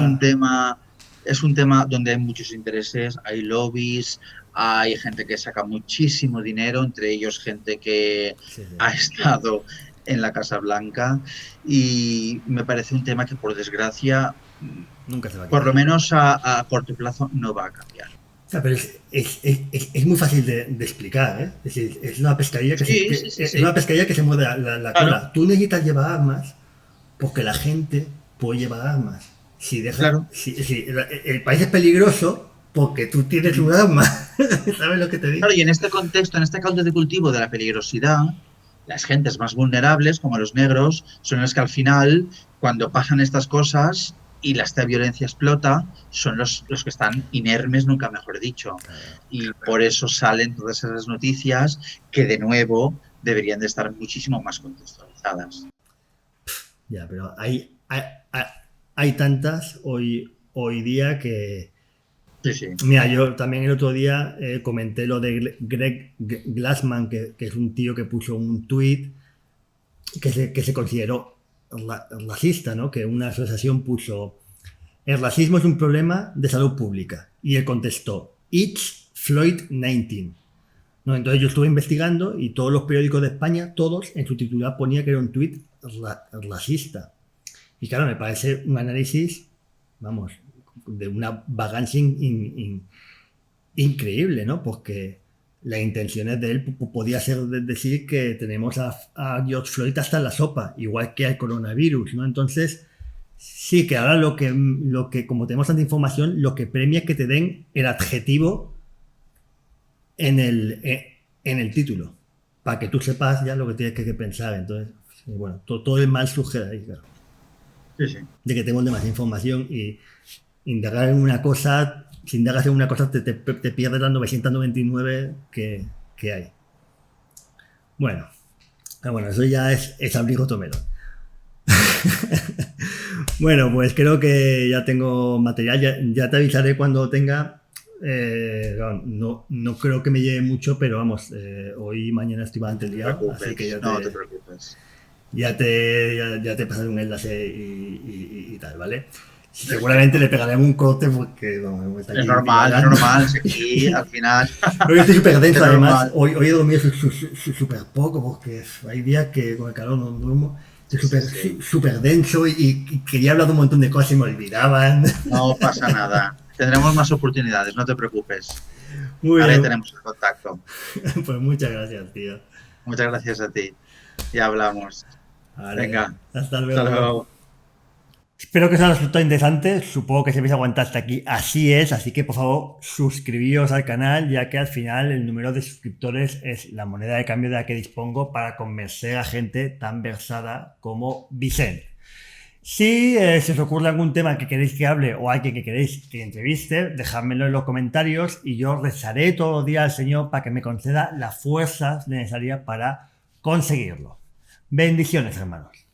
un tema donde hay muchos intereses, hay lobbies, hay gente que saca muchísimo dinero, entre ellos gente que ha estado en la Casa Blanca, y me parece un tema que, por desgracia, nunca se va a cambiar. Por lo menos a corto plazo no va a cambiar. O sea, pero es muy fácil de explicar, ¿eh? Es decir, es una pescadilla que una pescadilla que se mueve la cola. Tú necesitas llevar armas porque la gente puede llevar armas. Claro. Si el país es peligroso porque tú tienes un arma. ¿Sabes lo que te digo? Claro, y en este contexto, en este caldo de cultivo de la peligrosidad, las gentes más vulnerables, como los negros, son los que al final, cuando pasan estas cosas y esta violencia explota, son los que están inermes, nunca mejor dicho. Y por eso salen todas esas noticias que, de nuevo, deberían de estar muchísimo más contextualizadas. Ya, pero hay tantas hoy día que... Sí, sí. Mira, yo también el otro día comenté lo de Greg Glassman, que es un tío que puso un tuit que se consideró racista, ¿no? Que una asociación puso: el racismo es un problema de salud pública. Y él contestó: It's Floyd 19. ¿No? Entonces yo estuve investigando y todos los periódicos de España, todos en su titular ponía que era un tuit racista. Y claro, me parece un análisis, vamos, de una vagancia increíble, ¿no? Porque las intenciones de él podía ser decir que tenemos a George Floyd hasta en la sopa, igual que al coronavirus, ¿no? Entonces, sí que ahora lo que como tenemos tanta información, lo que premia es que te den el adjetivo en el título, para que tú sepas ya lo que tienes que pensar. Entonces, bueno, todo el mal surge de ahí, claro. Sí, sí. De que tenemos demasiada información y indagar en una cosa, si indagas en una cosa te pierdes las 999 que hay. Bueno, eso ya es abrir otro melón. Bueno, pues creo que ya tengo material, ya te avisaré cuando tenga. No creo que me lleve mucho, pero vamos, hoy y mañana estoy bastante liado, así que no te preocupes. Ya te pasaré un enlace y tal, ¿vale? Seguramente le pegaré un corte porque no, está aquí es normal, aquí al final. Hoy estoy súper denso, además. Hoy he dormido súper poco porque hay días que con el calor no duermo. Estoy súper denso y quería hablar de un montón de cosas y me olvidaban. No pasa nada. Tendremos más oportunidades, no te preocupes. Muy Ahora bien. tenemos el contacto. Pues muchas gracias, tío. Muchas gracias a ti. Ya hablamos. Vale, venga. Hasta luego. Hasta luego. Espero que os haya resultado interesante. Supongo que si habéis aguantado hasta aquí, así es. Así que por favor, suscribíos al canal, ya que al final el número de suscriptores es la moneda de cambio de la que dispongo para convencer a gente tan versada como Vicente. Si se os ocurre algún tema que queréis que hable o alguien que queréis que entreviste, dejádmelo en los comentarios y yo rezaré todos los días al Señor para que me conceda las fuerzas necesarias para conseguirlo. Bendiciones, hermanos.